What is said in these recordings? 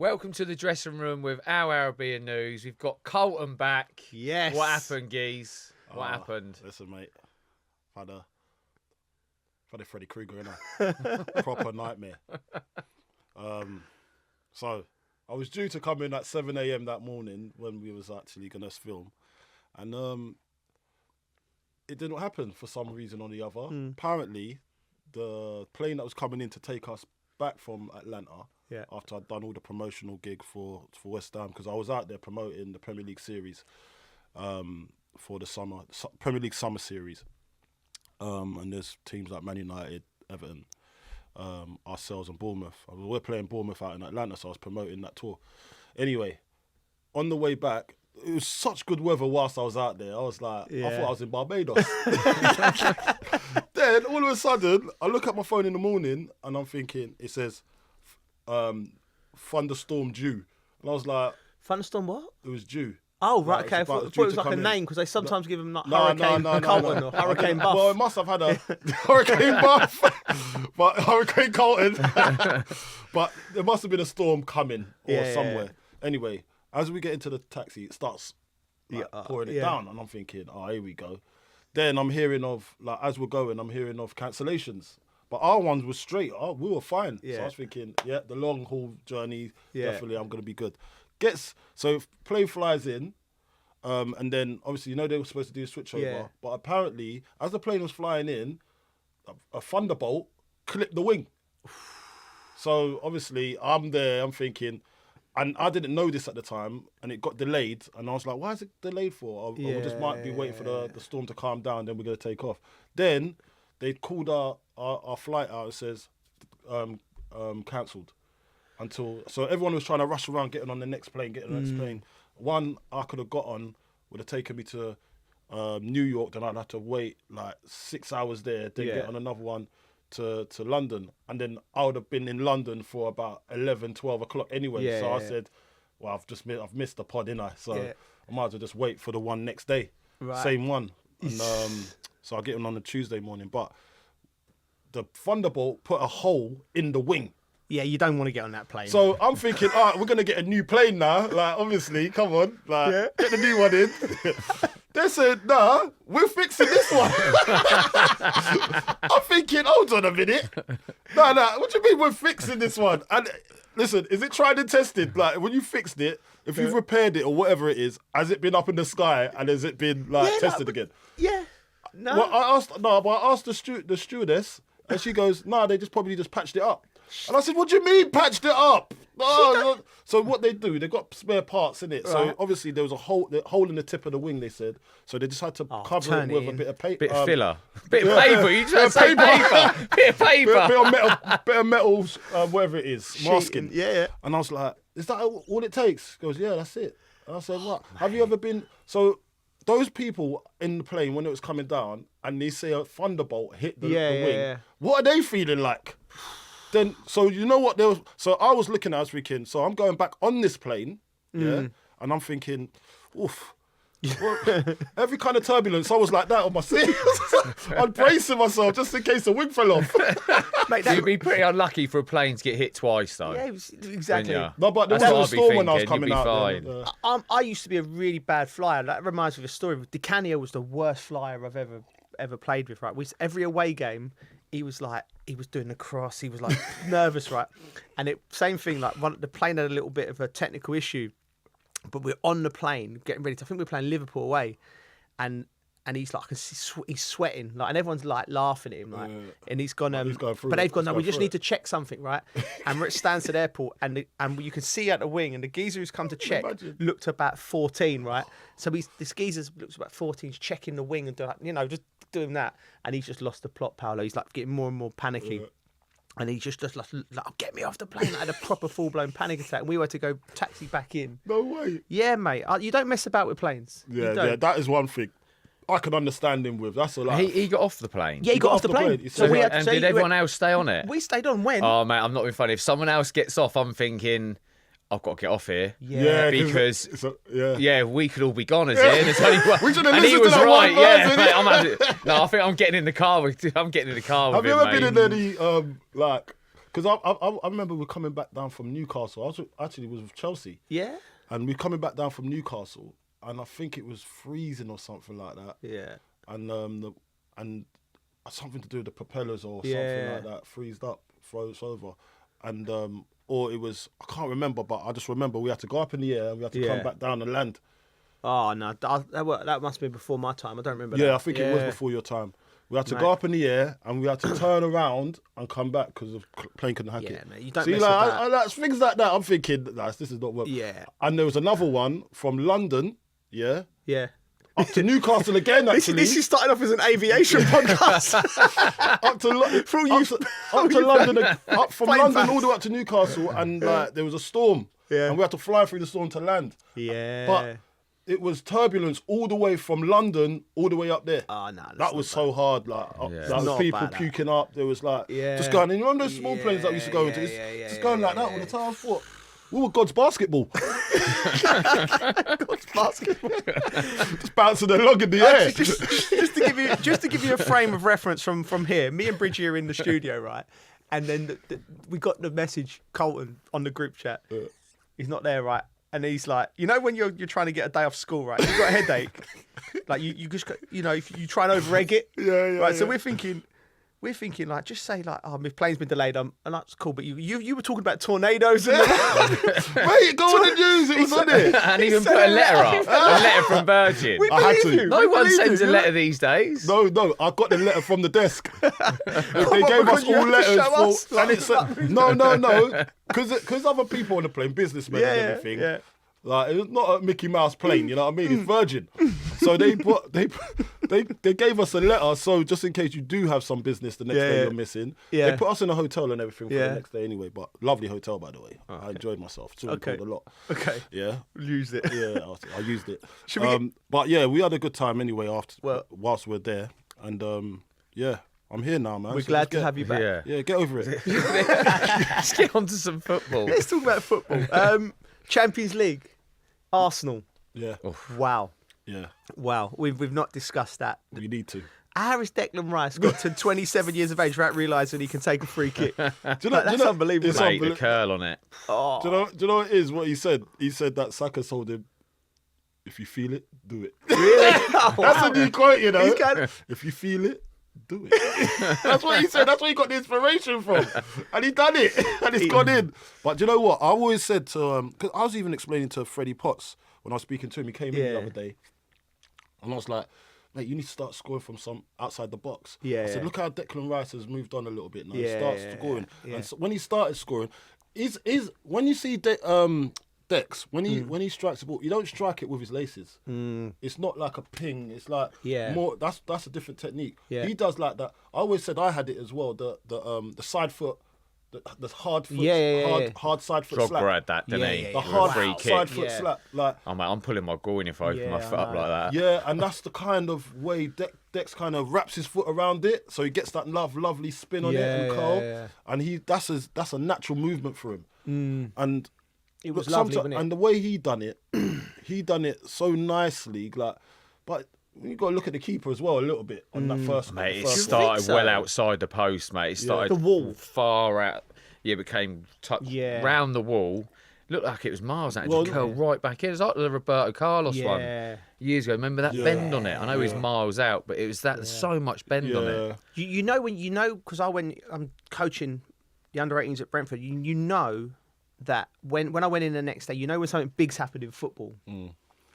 Welcome to the dressing room with our Arabiya news. We've got Colton back. Yes. What happened, Geese? What happened? Listen, mate. I've had a Freddy Krueger in a proper nightmare. So I was due to come in at 7 a.m. that morning when we was actually going to film. And it didn't happen for some reason or the other. Apparently, the plane that was coming in to take us back from Atlanta, after I'd done all the promotional gig for West Ham, because I was out there promoting the Premier League series for the Premier League summer series. And there's teams like Man United, Everton, ourselves and Bournemouth. We're playing Bournemouth out in Atlanta, so I was promoting that tour. Anyway, on the way back, it was such good weather whilst I was out there. I was like, I thought I was in Barbados. Then, all of a sudden, I look at my phone in the morning and I'm thinking, it says, thunderstorm due. And I was like... Thunderstorm what? It was due. Oh, right, Like, okay. I thought it was like a name, because they sometimes give them like Hurricane Colton or Hurricane Buff. Well, it must have had a Hurricane Buff, but Hurricane Colton. But there must have been a storm coming or somewhere. Anyway, as we get into the taxi, it starts pouring it down, and I'm thinking, oh, here we go. Then I'm hearing of, like, as we're going, I'm hearing of cancellations. But our ones were straight. Oh, we were fine. So I was thinking, the long haul journey, definitely I'm going to be good. So plane flies in, and then obviously, they were supposed to do a switchover, but apparently, as the plane was flying in, a thunderbolt clipped the wing. So obviously, I'm there, I'm thinking, and I didn't know this at the time, and it got delayed, and I was like, why is it delayed for? We just might be waiting for the storm to calm down, then we're going to take off. Then they called our flight out, it says, cancelled. So everyone was trying to rush around, getting on the next plane, One I could have got on would have taken me to New York, then I'd have to wait like 6 hours there, then get on another one to London. And then I would have been in London for about 11, 12 o'clock anyway. I said, well, I've missed the pod, didn't I? So I might as well just wait for the one next day. Right. Same one. And, so I'll get on the Tuesday morning. But the thunderbolt put a hole in the wing. Yeah, you don't want to get on that plane. So I'm thinking, all right, we're going to get a new plane now. Like, obviously, come on. Like, get the new one in. They said, nah, we're fixing this one. I'm thinking, hold on a minute. Nah, what do you mean we're fixing this one? And listen, is it tried and tested? Like, when you fixed it, if you've repaired it or whatever it is, has it been up in the sky and has it been, tested again? Yeah. No. Well, I asked the stewardess, and she goes, nah, they probably just patched it up. And I said, what do you mean patched it up? No. So what they do, they've got spare parts in it. Right. So obviously there was a hole in the tip of the wing, they said. So they just had to cover it with a bit of paper. Bit of filler. Bit of paper. You just say paper. Bit of paper. Bit of metal, whatever it is, masking. Yeah. And I was like, is that all it takes? He goes, yeah, that's it. And I said, what? Have you ever been... So those people in the plane, when it was coming down, and they say a thunderbolt hit the wing, what are they feeling like? Then, so you know what? So I was looking at, I was thinking, so I'm going back on this plane, and I'm thinking, oof. Every kind of turbulence, I was like that on my seat. I'm bracing myself just in case the wing fell off. Mate, you'd be pretty unlucky for a plane to get hit twice, though. Yeah, exactly. No, but there was a storm when I was coming out. Fine. I used to be a really bad flyer. That reminds me of a story. Di Canio was the worst flyer I've ever played with. Right, every away game, he was doing the cross. He was like nervous, right? And same thing. Like the plane had a little bit of a technical issue. But we're on the plane getting ready. I think we're playing Liverpool away, and he's like, he's sweating, like, and everyone's like laughing at him, like, and he's gone. But they've gone. No, we just need to check something, right? And we're at Stansted Airport, and you can see out the wing, and the geezer who's come to check looked about 14, right? So this geezer looks about 14, he's checking the wing and just doing that, and he's just lost the plot, Paolo. He's like getting more and more panicky. Yeah. And he just like, get me off the plane. I had a proper full-blown panic attack. And we had to go taxi back in. No way. Yeah, mate. You don't mess about with planes. Yeah, that is one thing I can understand him with. That's all. He got off the plane. Yeah, he got off the plane. So did everyone else stay on it? We stayed on when? Oh, mate, I'm not being funny. If someone else gets off, I'm thinking, I've got to get off here. Yeah, because we could all be goners here. There's only one. We should have and listened he was to that right. one Yeah, mate, I think I'm getting in the car with. I'm getting in the car with him. Have you ever been in any Because I remember we're coming back down from Newcastle. Actually was with Chelsea. Yeah. And we're coming back down from Newcastle, and I think it was freezing or something like that. Yeah. And and something to do with the propellers or something like that, freezed up, froze over, and or it was, I can't remember, but I just remember we had to go up in the air and we had to come back down and land. Oh no, that must have been before my time. I don't remember. Yeah, that. I think it was before your time. We had to go up in the air and we had to turn around and come back because the plane couldn't hack it. Yeah, mate, you don't See, mess like, with that. things like that. I'm thinking, this is not working. Yeah. And there was another one from London, Yeah. up to Newcastle again. Actually, This is starting off as an aviation podcast. up to London, up from London all the way up to Newcastle, and there was a storm, and we had to fly through the storm to land. Yeah. But it was turbulence all the way from London all the way up there. Oh no, that was so hard. Like, not people bad, puking up. There was just going. And you remember those small planes that we used to go into? Just going like that all the time. I thought, we were God's basketball. God's basketball. Just bouncing along in the air. Just to give you a frame of reference from here. Me and Bridgie are in the studio, right? And then we got the message, Colton, on the group chat. He's not there, right? And he's like, you know, when you're trying to get a day off school, right? You've got a headache. Like you just got, if you try and over-egg it. Right. So we're thinking like, just say like, oh, my plane's been delayed. And that's cool. But you were talking about tornadoes and Mate, go on the news. It was on it. And even put a letter up. A letter from Virgin. I had to. No one sends a letter these days. No, I got the letter from the desk. They gave us all letters for, and it said no, because other people on the plane, businessmen and everything. Yeah. Like, it's not a Mickey Mouse plane, you know what I mean? It's Virgin. So they gave us a letter, so just in case you do have some business the next day you're missing, they put us in a hotel and everything for the next day anyway. But lovely hotel, by the way. I enjoyed myself. Called a lot. Okay. Yeah. Used it. Yeah, I used it. But yeah, we had a good time anyway whilst we're there. And I'm here now, man. We're glad to have you back. Yeah, get over it. Let's get on to some football. Let's talk about football. Champions League. Arsenal. Yeah. Wow. Yeah. Wow. We've not discussed that. We need to. How has Declan Rice got to 27 years of age without realising he can take a free kick? That's unbelievable. Mate, the curl on it. Oh. Do you know what it is? What he said? He said that Saka told him, if you feel it, do it. Really? That's a new quote, you know. If you feel it, do it. That's what he said. That's where he got the inspiration from. And he done it. And it's gone in. But do you know what? I always said to, because I was even explaining to Freddie Potts when I was speaking to him. He came in the other day. And I was like, mate, you need to start scoring from some outside the box. I said, look how Declan Rice has moved on a little bit now. He starts scoring. And so when he started scoring, when you see Dex, when he strikes the ball, you don't strike it with his laces. It's not like a ping. It's like more. That's a different technique. He does like that. I always said I had it as well. The side foot, the hard foot, hard side foot slap. Drogba had that, didn't he? The hard free kick. side foot slap. Like, I'm pulling my groin if I open my foot up like that. Yeah, and that's the kind of way Dex kind of wraps his foot around it, so he gets that lovely spin on it and curl. And that's a natural movement for him. And it was lovely, wasn't it? And the way he done it so nicely. Like, but you got to look at the keeper as well a little bit on that first. Mate, it started well outside the post, mate. It started the wall far out. Yeah, became round the wall. Looked like it was miles out. Just curled right back in. It was like the Roberto Carlos one years ago. Remember that bend on it? I know it was miles out, but it was that. There's so much bend on it. You know because I'm coaching the under-18s at Brentford. You know that when I went in the next day, when something big's happened in football.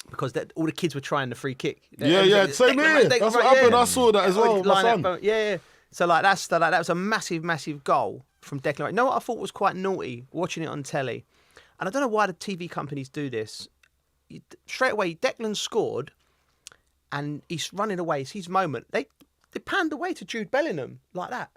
Because all the kids were trying the free kick. Same here. That's what happened. I saw that as well. My son. So like that was a massive goal from Declan Rice. You know what I thought was quite naughty watching it on telly, and I don't know why the TV companies do this. Straight away, Declan scored, and he's running away. It's his moment. They panned away to Jude Bellingham like that.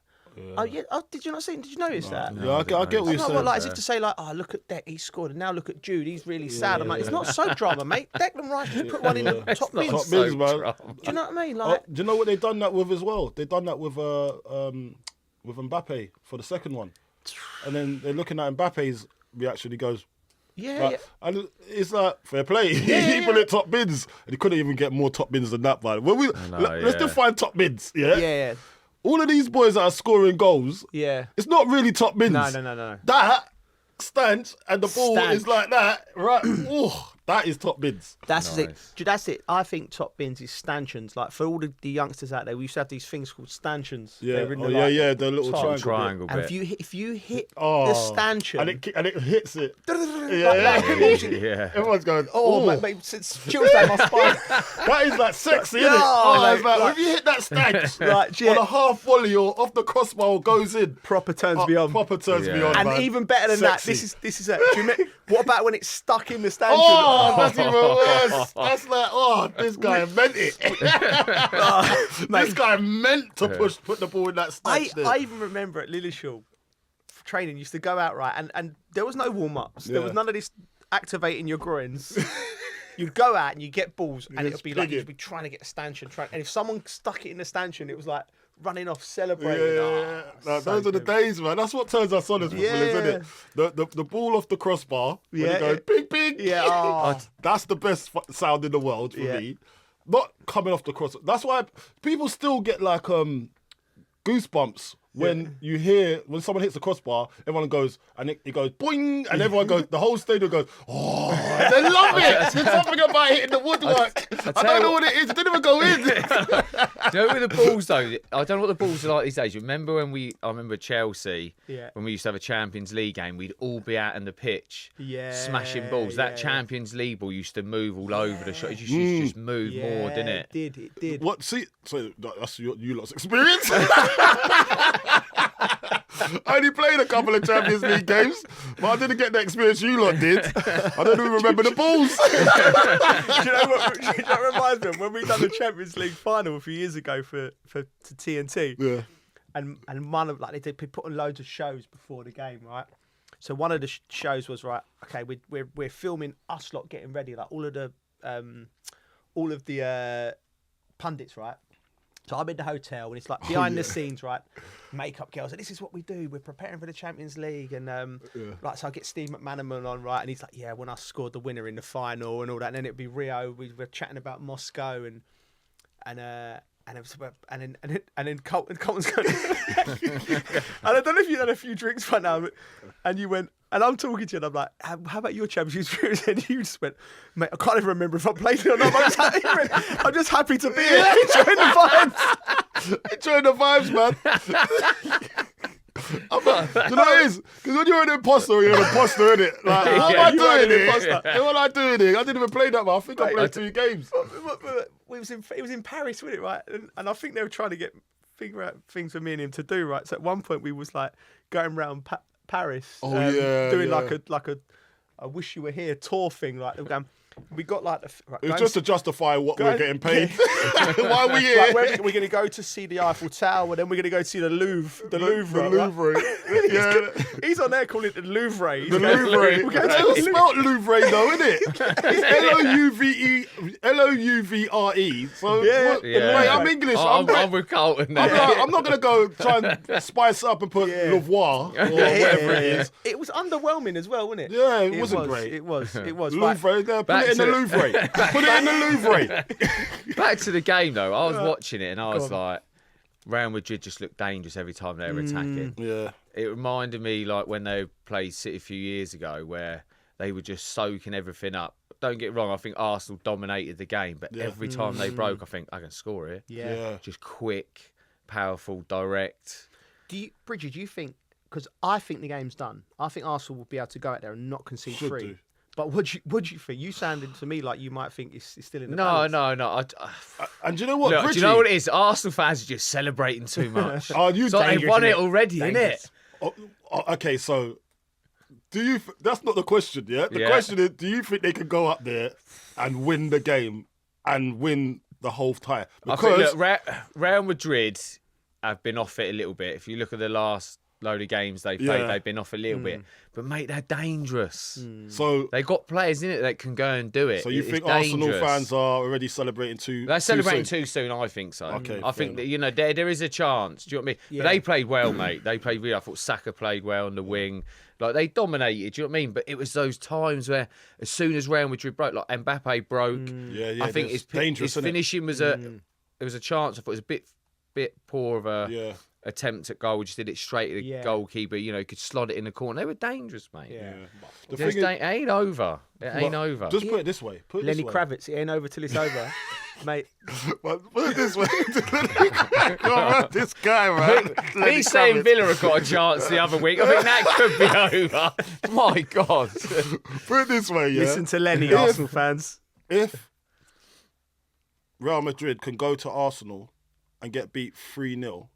Did you not see? Did you notice that? Yeah, I get what you're saying. As if to say, like, oh, look at Deck, he scored, and now look at Jude, he's really sad. I'm like, it's not so drama, mate. Declan Rice just put one in the top bins. Top bins, man. Do you know what I mean? Like, do you know what they've done that with as well? They've done that with Mbappe for the second one, and then they're looking at Mbappe's reaction. He goes, and it's like fair play. He put it top bins, and he couldn't even get more top bins than that, man. Let's define top bins. Yeah. all of these boys that are scoring goals, it's not really top bins. No. That stance and the ball Stanch. is like that, right? Oh, that is top bins. That's it. That's it. I think top bins is stanchions. Like for all the youngsters out there, we used to have these things called stanchions. Yeah, the little triangle bit. And if you hit the stanchion and it hits it, everyone's going, mate, it's chills down my spine. That is like sexy, isn't it? It's like, if you hit that stanch on a half volley or off the crossbar goes in, proper turns beyond. And man. even better than Sexy. that, this is it. Do you remember, what about when it's stuck in the stanchion? That's even worse. That's like, this guy meant it. This guy meant to put the ball in that stanch. I even remember at Lillishall training, used to go out and there was no warm ups. There was none of this activating your groins. You'd go out and you get balls, and it'd be like you'd be trying to get a stanchion. And if someone stuck it in the stanchion, it was like running off, celebrating. Those are the days, man. That's what turns us on as footballers, isn't it? The ball off the crossbar, when you go, bing. That's the best sound in the world for me. Not coming off the crossbar. That's why people still get like goosebumps when you hear, when someone hits the crossbar, everyone goes, and it goes boing, and everyone goes, the whole stadium goes, oh, they love it. There's something about hitting the woodwork. I don't know what it is. It didn't even go in. You know, with the balls though, I don't know what the balls are like these days. Remember I remember Chelsea, when we used to have a Champions League game, we'd all be out on the pitch, smashing balls. That Champions League ball used to move all over the shot. It used to just move more, didn't it? It did. What? See, so that's you lot's experience. I only played a couple of Champions League games, but I didn't get the experience you lot did. I don't even remember the balls. Do you know what that reminds me of? When we done the Champions League final a few years ago to TNT. Yeah. And one of they put on loads of shows before the game, right? So one of the shows was okay, we're filming us lot getting ready, like all of the pundits, right? So I'm in the hotel and it's like behind the scenes, right? Makeup girls, and this is what we do. We're preparing for the Champions League, and so I get Steve McManaman on, right? And he's like, yeah, when I scored the winner in the final and all that, and then it'd be Rio. We were chatting about Moscow and then Colton's going. And I don't know if you had a few drinks right now, and you went. And I'm talking to you, and I'm like, how about your Champions League experience? And you just went, mate, I can't even remember if I played it or not. I'm just happy to be here. Enjoying the vibes. Enjoying the vibes, man. You know what it is? Because when you're an imposter, you're an imposter, innit? Like, what am I doing here? What am I doing here? I didn't even play that, but I think I played 2 games. It was in Paris, wasn't it, right? And I think they were trying to figure out things for me and him to do, right? So at one point we was like going around Paris, doing like a wish you were here tour thing, like we got like it was just to justify what we're getting paid. Why are we here? Like, we're going to go to see the Eiffel Tower, then we're going to go see the Louvre. The Louvre. He's on there calling it the Louvre. The Louvre. It's spelled Louvre though, isn't it? It's Louvre. So mate, I'm English. I'm with Carlton. I'm not going to go try and spice it up and put Louvre or whatever it is. It was underwhelming as well, wasn't it? Yeah, it wasn't great. It was. Louvre. Put it in the Louvre. Put it in the Louvre. Back to the game though. I was watching it and I was like, Real Madrid just looked dangerous every time they were attacking. Yeah. It reminded me like when they played City a few years ago where they were just soaking everything up. Don't get me wrong, I think Arsenal dominated the game, but every time they broke, I think I can score here. Yeah. Just quick, powerful, direct. Bridget, do you think, because I think the game's done, I think Arsenal will be able to go out there and not concede 3. But what do you think? You sounded to me like you might think it's still in the balance. No. And do you know what? Look, do you know what it is? Arsenal fans are just celebrating too much. They won it already, innit? Okay, so that's not the question, yeah? The question is, do you think they can go up there and win the game and win the whole tie? Because Real Madrid have been off it a little bit. If you look at the last load of games they played, they've been off a little bit. But mate, they're dangerous. So they got players in it that can go and do it. So you think Arsenal fans are already celebrating too? They're celebrating too soon. I think so. Okay, I think that there is a chance. Do you know what I mean? Yeah. But they played well, mate. They played really. I thought Saka played well on the wing. Like they dominated. Do you know what I mean? But it was those times where, as soon as Real Madrid broke, like Mbappe broke. Yeah. I think his finishing was it was a chance. I thought it was a bit bit poor of a attempt at goal. Just did it straight at the goalkeeper. You know, could slot it in the corner. They were dangerous, mate. Yeah. It ain't over. It ain't over. Just put it this way. Lenny Kravitz, it ain't over till it's over, mate. Put it this way. This guy, right? Me saying Villa have got a chance the other week. I think that could be over. My God. Put it this way, yeah. Listen to Lenny, Arsenal fans. If Real Madrid can go to Arsenal and get beat 3-0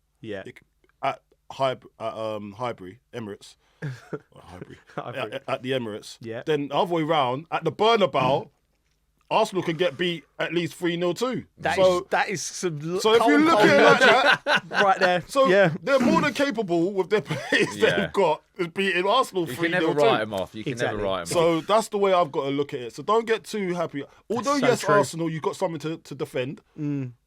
at Highbury, Emirates, at the Emirates, then the other way round, at the Bernabeu, Arsenal can get beat at least 3-0 too. That is some. So if you look at it like that, right there. So they're more than capable with their players they've got of beating Arsenal 3-0 You can never write them off. You can never write them off. So that's the way I've got to look at it. So don't get too happy. Although Arsenal, you've got something to defend,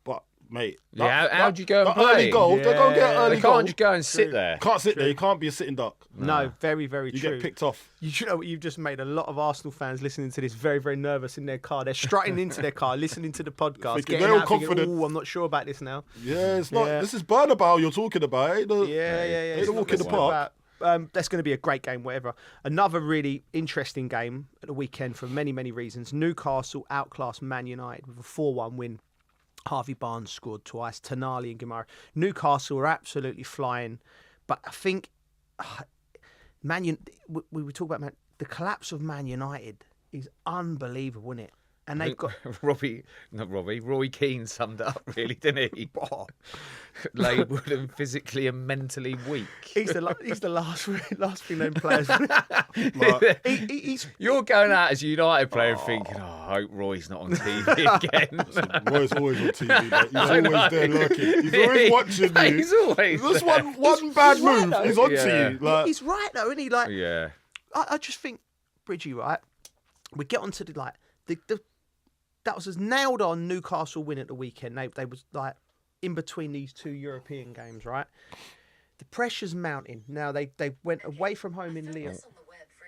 but mate, how'd you go and play? Early goal, they're going to get early They goal. can't just go and sit there. Can't sit there. You can't be a sitting duck. No, very, very true. You get picked off. You know what? You've just made a lot of Arsenal fans listening to this very, very nervous in their car. They're strutting into their car, listening to the podcast, they're all confident. Oh, I'm not sure about this now. Yeah, it's not. This is Bernabeu you're talking about. Ain't It's a walk in the park. That's going to be a great game, whatever. Another really interesting game at the weekend for many, many reasons. Newcastle outclassed Man United with a 4-1 win. Harvey Barnes scored twice. Tonali and Guimaraes. Newcastle are absolutely flying, but I think we were talking about the collapse of Man United is unbelievable, isn't it? And they've got Roy Keane summed it up really, didn't he? Labelled them physically and mentally weak. He's the last few named players. You're going out as a United player and thinking, I hope Roy's not on TV again. Roy's always on TV. Mate. He's always there lurking. He's always watching you. He's always Just one bad move. He's on to you. He's right though, isn't he? Like, I just think, Bridgie, right? We get onto that was as nailed on Newcastle win at the weekend. They was like in between these two European games, right? The pressure's mounting. Now they went away from home in Lyon.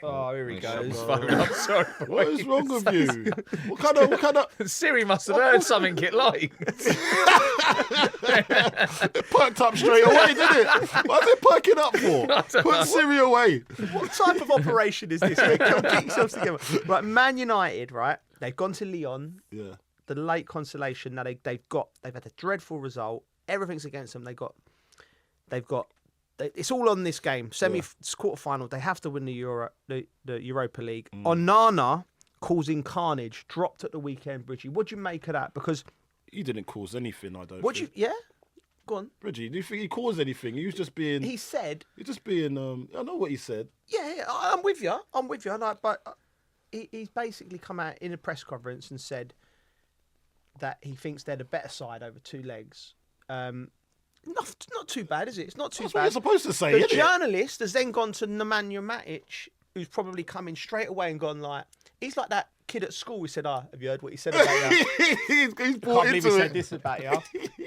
Oh, here he goes. I'm sorry. What is wrong with you? What kind of... Siri must have heard something it liked. It perked up straight away, didn't it? What's it perking up for? Put Siri away. What type of operation is this? Come get yourselves together. Right, Man United, right? They've gone to Lyon. Yeah. The late consolation. Now they've had a dreadful result. Everything's against them. It's all on this game. Quarter-final. They have to win the Europa League. Onana causing carnage. Dropped at the weekend, Bridgie. What do you make of that? Because he didn't cause anything, I don't think. Yeah? Go on. Bridgie, do you think he caused anything? He was just being... He said... He's just being... I know what he said. Yeah, I'm with you. But he's basically come out in a press conference and said that he thinks they're the better side over two legs. Not too bad, is it? It's not too That's bad. what you're supposed to say, The journalist has then gone to Nemanja Matic, who's probably come in straight away and gone like... He's like that kid at school who said, have you heard what he said about you? He's I can't bought believe into he it. said this about you.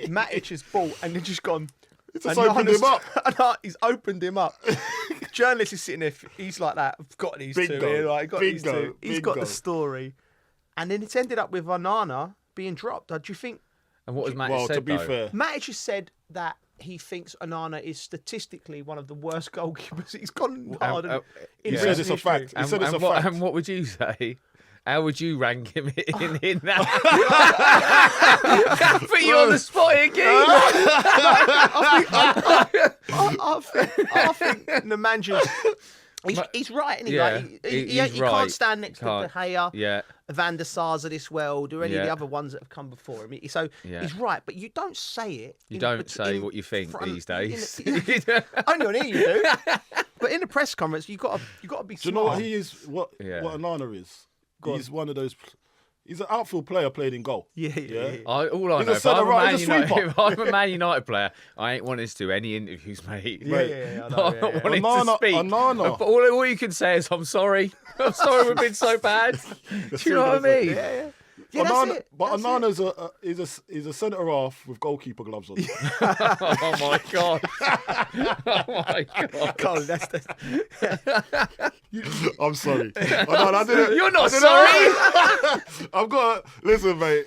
Matic has bought and then just gone... He's just opened him up. He's opened him up. Journalist is sitting there. He's like that. I've got these two here. Like, these two. He's got the story. And then it's ended up with Onana being dropped. Do you think... And what was Matic said, to be fair... Matic has said that he thinks Onana is statistically one of the worst goalkeepers. He's gone hard. He said it's a fact. He said it's a fact. And what would you say? How would you rank him in that? Put you on the spot again. I think Nemanja's... He's right, isn't he? Yeah, he right. can't stand next to De Gea, the Van der Sars of this world, or any of the other ones that have come before him. So he's right, but you don't say it. You don't say what you think these days. Only on here you do. But in the press conference, you got to be smart. Do you know what he is? What Onana is? He's one of those... He's an outfield player playing in goal. Yeah. All I know, if I'm a Man United player, I ain't wanting to do any interviews, mate. Yeah. I'm not wanting to speak. But all you can say is, I'm sorry. I'm sorry we've been so bad. Do you know what I mean? Yeah. Yeah, that's it. But That's Onana's is a centre half with goalkeeper gloves on. Oh my god! Oh my god! Colton, that's I'm sorry. I didn't. You're not sorry. I've got listen, mate.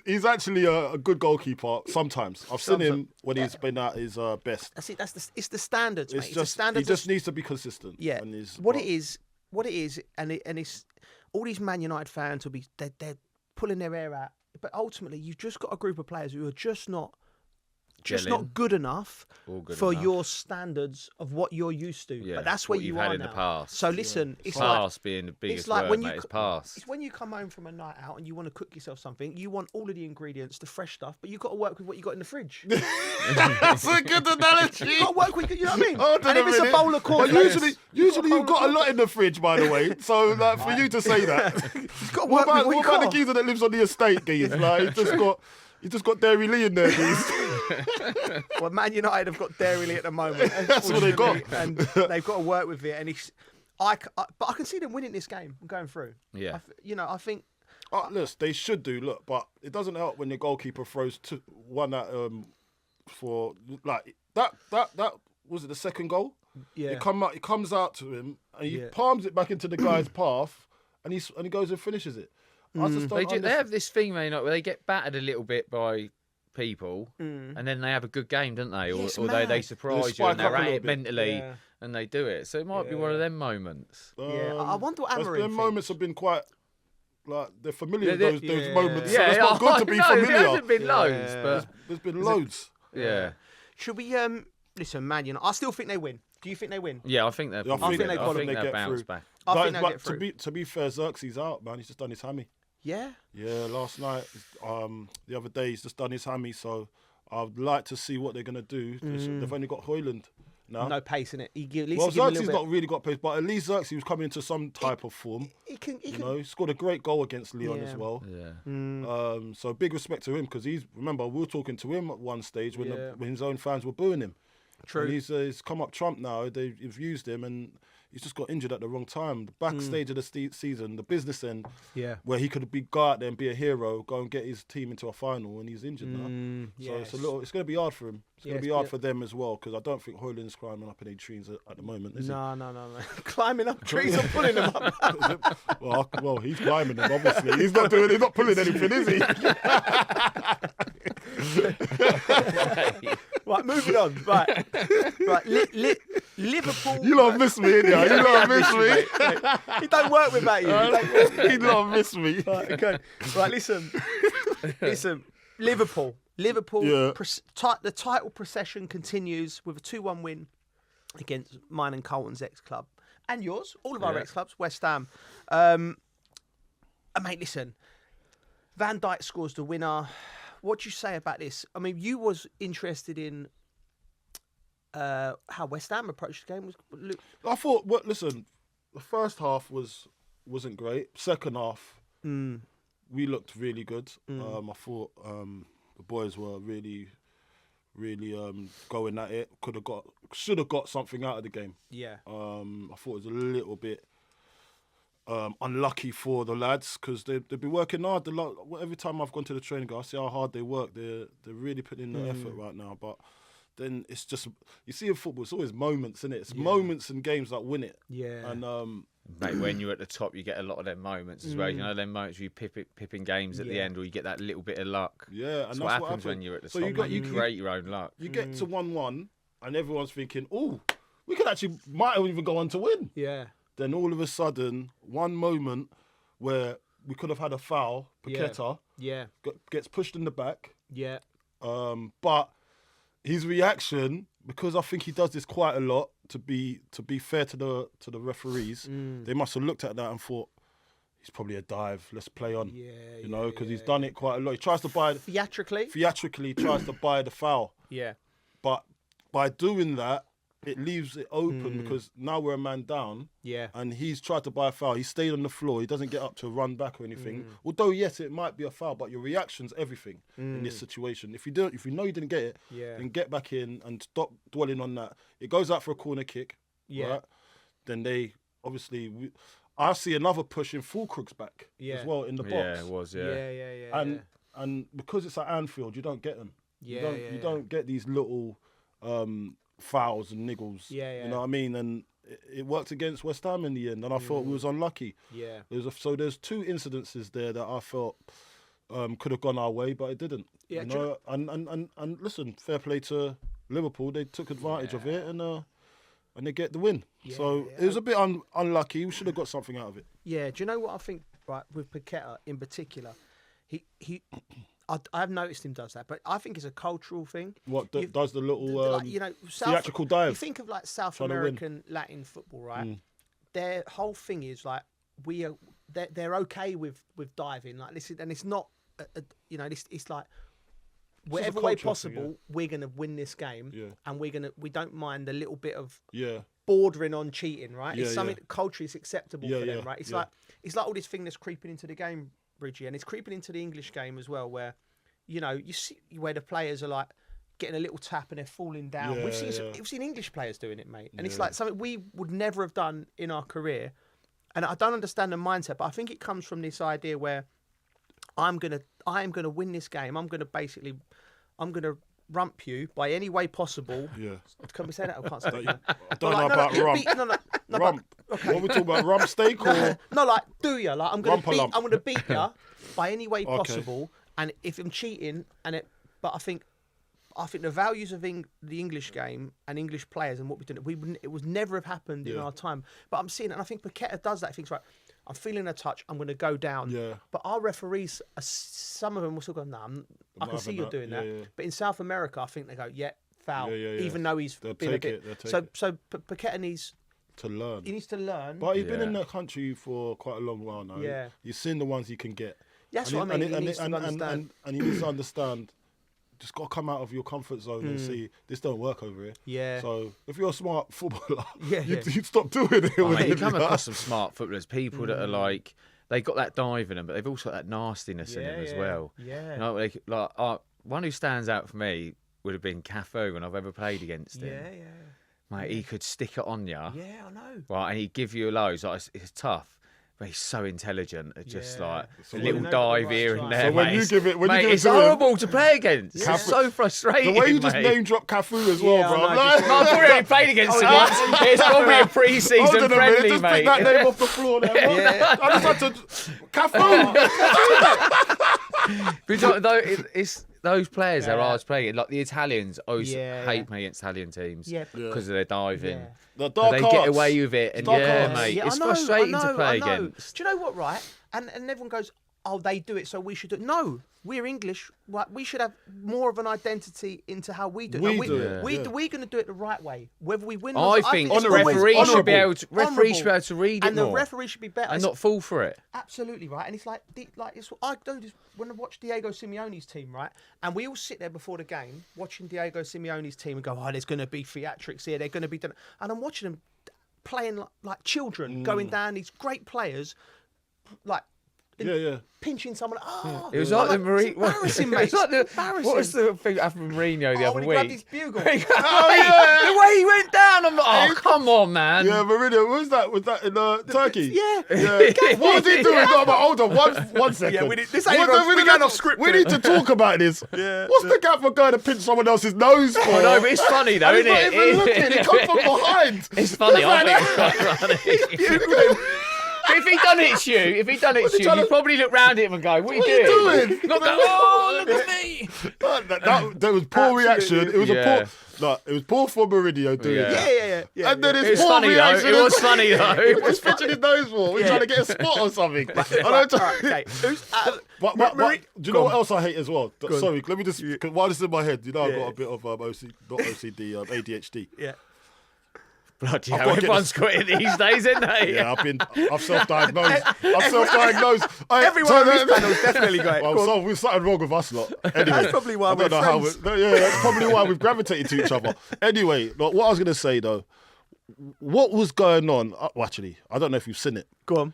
He's actually a good goalkeeper. Sometimes I've seen him when he's been at his best. That's it. It's the standards, mate. It's the just standards he just needs to be consistent. Yeah. And What it is, and it's all these Man United fans will be they're pulling their hair out. But ultimately, you've just got a group of players who are just not good enough for your standards of what you're used to. Yeah, but that's where what you you've are had in now. the past. So listen, it's Pass like being the biggest it's like word, when mate. you It's pass. It's when you come home from a night out and you want to cook yourself something. You want all of the ingredients, the fresh stuff, but you've got to work with what you got in the fridge. That's a good analogy. You've got to work with, you know what I mean? Hold on And if it's a bowl of corn, usually you've got a lot in the fridge, by the way. So like, for you to say that, you've got to what work with about the geezer that lives on the estate, geez? Like he's just got Dairy Lee in there, geez. Well, Man United have got Dairy Lee at the moment. That's what they got, and they've got to work with it. And but I can see them winning this game and going through. Yeah. I think. Look, they should do. Look, but it doesn't help when your goalkeeper throws one that for like that was it the second goal? Yeah. It comes out to him and he palms it back into the guy's path, and he goes and finishes it. I just don't They have this thing, man, where they get battered a little bit by people, and then they have a good game, don't they? Or they surprise you and they're at it mentally, and they do it. So it might be one of them moments. I wonder what Amorim thinks. Moments have been quite. Like they're familiar with those moments. Yeah, so it's not good to be familiar. There hasn't been loads, but there's been loads. Yeah. Should we listen, Man United? I still think they win. Do you think they win? Yeah, I think they're. I think they'll bounce back. I think they'll get through. To be fair, Xerxes out, man. He's just done his hammy. Yeah. Yeah, last night, the other day, he's just done his hammy. So I'd like to see what they're gonna do. They've only got Hojlund now. No pace in it. Xerxes not really got pace, but at least Xerxes was coming into some type of form. He can. He scored a great goal against Lyon as well. Yeah. So big respect to him because remember we were talking to him at one stage when his own fans were booing him. True. And he's come up trump now. They've used him and he's just got injured at the wrong time. The backstage of the season, the business end, where he could go out there and be a hero, go and get his team into a final, and he's injured now. So it's going to be hard for him. It's going to be hard for them as well because I don't think Hojlund's climbing up any trees at the moment, is he? No. Climbing up trees or pulling them up. well, he's climbing them, obviously. He's not pulling anything, is he? Right, moving on. Right. Liverpool. You lot miss me, innit? You lot miss me. He don't work without you. You lot miss me. Right, okay. Right, listen. Liverpool. The title procession continues with a 2-1 win against mine and Colton's ex-club. And yours. All of our ex-clubs. West Ham. Mate, listen. Van Dijk scores the winner. What do you say about this? I mean, you was interested in how West Ham approached the game. I thought, listen, the first half wasn't great. Second half, we looked really good. I thought the boys were really, really going at it. Should have got something out of the game. Yeah. I thought it was a little bit unlucky for the lads because they've been working hard. Every time I've gone to the training ground, I see how hard they work. They're really putting in the effort right now. But then it's just, you see in football, it's always moments, isn't it? It's moments and games that win it. Yeah. And mate, when you're at the top, you get a lot of them moments as well. You know, them moments where you pipping games at the end, or you get that little bit of luck. Yeah, and that's what happens when you're at the top. You create your own luck. You get to 1-1, and everyone's thinking, "Oh, we might even go on to win." Yeah. Then all of a sudden, one moment where we could have had a foul, Paqueta gets pushed in the back. Yeah. But his reaction, because I think he does this quite a lot, to be fair to the referees, they must have looked at that and thought, he's probably a dive. Let's play on. Because he's done it quite a lot. He tries to buy theatrically tries to buy the foul. Yeah. But by doing that, it leaves it open because now we're a man down. Yeah. And he's tried to buy a foul. He stayed on the floor. He doesn't get up to run back or anything. Although yes, it might be a foul, but your reaction's everything in this situation. If you know you didn't get it, then get back in and stop dwelling on that. It goes out for a corner kick. Yeah. Right? Then they obviously I see another push in Fulkrug's back as well in the box. Yeah, it was. Yeah. Yeah. And because it's at Anfield, you don't get them. You don't get these little fouls and niggles. Yeah. You know what I mean? And it worked against West Ham in the end, and I thought we was unlucky. Yeah. So there's 2 incidences there that I felt could have gone our way, but it didn't. Yeah, you know? And listen, fair play to Liverpool. They took advantage of it and they get the win. So it was a bit unlucky. We should have got something out of it. Yeah. Do you know what I think? Right, with Paqueta in particular, I've noticed him does that, but I think it's a cultural thing. What does the little theatrical dive? You think of like South American Latin football, right? Their whole thing is like they're okay with diving, like this, and it's not, it's like whatever way possible, we're gonna win this game, and we don't mind a little bit of bordering on cheating, right? It's something that culturally is acceptable for them, right? It's like all this thing that's creeping into the game, Bridgie, and it's creeping into the English game as well, where you see where the players are like getting a little tap and they're falling down. We've seen English players doing it, mate, and it's like something we would never have done in our career. And I don't understand the mindset, but I think it comes from this idea where I am gonna win this game. I'm gonna rump you by any way possible. Yeah. Can we say that? I can't say that. I don't know about rump. Rump. Okay. What are we talking about? Rump steak or? No, like do you? Like I'm gonna beat you by any way possible. And if I'm cheating, but I think the values of the English game and English players and what we're doing, it would never have happened in our time. But I'm seeing it, and I think Paqueta does that. He thinks, right, I'm feeling a touch, I'm going to go down. Yeah. But our referees, some of them will still go, I can see you're doing that. Yeah. But in South America, I think they go, foul, even though he's been a bit. So Paqueta needs to learn. He needs to learn. But he's been in the country for quite a long while now. Yeah. You've seen the ones he can get. That's what I mean. He needs to understand. And he needs to understand. Just got to come out of your comfort zone and see this don't work over here. Yeah. So if you're a smart footballer, you'd stop doing it. You come across some smart footballers, people that are like, they got that dive in them, but they've also got that nastiness in them as well. Yeah. One who stands out for me would have been Cafu when I've ever played against him. Yeah. Mate, he could stick it on you. Yeah, I know. Right, and he'd give you a load. Like, it's tough. But he's so intelligent. It's just like so a little dive here and there. So when you give it, it's horrible to play against. It's so frustrating. The way you just name drop Cafu as well, bro. I've already played against him once. It's probably a pre-season friendly, just mate. Pick that name off the floor there. I just had to Cafu. It's those players that are hard to play. Like the Italians always hate me against Italian teams because of their diving. Yeah. They get away with it, and mate, it's frustrating to play against. Do you know what, right? And everyone goes, oh, they do it, so we should do it. No, we're English. Right? We should have more of an identity into how we do it. We're going to do it the right way, whether we win or not. I think the referee should be able to read it and more. the referee should be better and not fall for it. Absolutely right. And it's like I do this when I watch Diego Simeone's team, right? And we all sit there before the game watching Diego Simeone's team and go, oh, there's going to be theatrics here. They're going to be done. And I'm watching them playing like children, going down these great players, like. Pinching someone. Oh, it was like the Mourinho. Embarrassing, mate. What was the thing that happened with Mourinho the other when week? He grabbed his bugle. The way he went down, I'm like, come on, man. Yeah, Mourinho. What was that? Was that in Turkey? Yeah. What was he doing? No, but hold on, 1 second. Yeah, we're going off script. We need to talk about this. Yeah. What's the gap for going to pinch someone else's nose for? Oh, no, but it's funny though, isn't it? He's not even looking. He comes from behind. It's funny. I think it's funny. If he'd done it to you, you'd probably look round at him and go, what are you doing? Not go, oh, look at me. That was poor reaction. It was it was poor for Mourinho doing that. Yeah. And then it it's was poor funny reaction. though. It was funny though. What's pinching his nose for? We're trying to get a spot or something. Okay. But do you know what else I hate as well? Sorry, let me just, while this is in my head, I've got a bit of OCD, ADHD. Yeah. Bloody hell, everyone's got it these days, isn't they? Yeah, I've self-diagnosed. Everyone on this panel's definitely got it. Well, so we've something wrong with us lot. Anyway, that's probably why we're friends. That's probably why we've gravitated to each other. Anyway, what I was going to say though, what was going on? Well, actually, I don't know if you've seen it. Go on.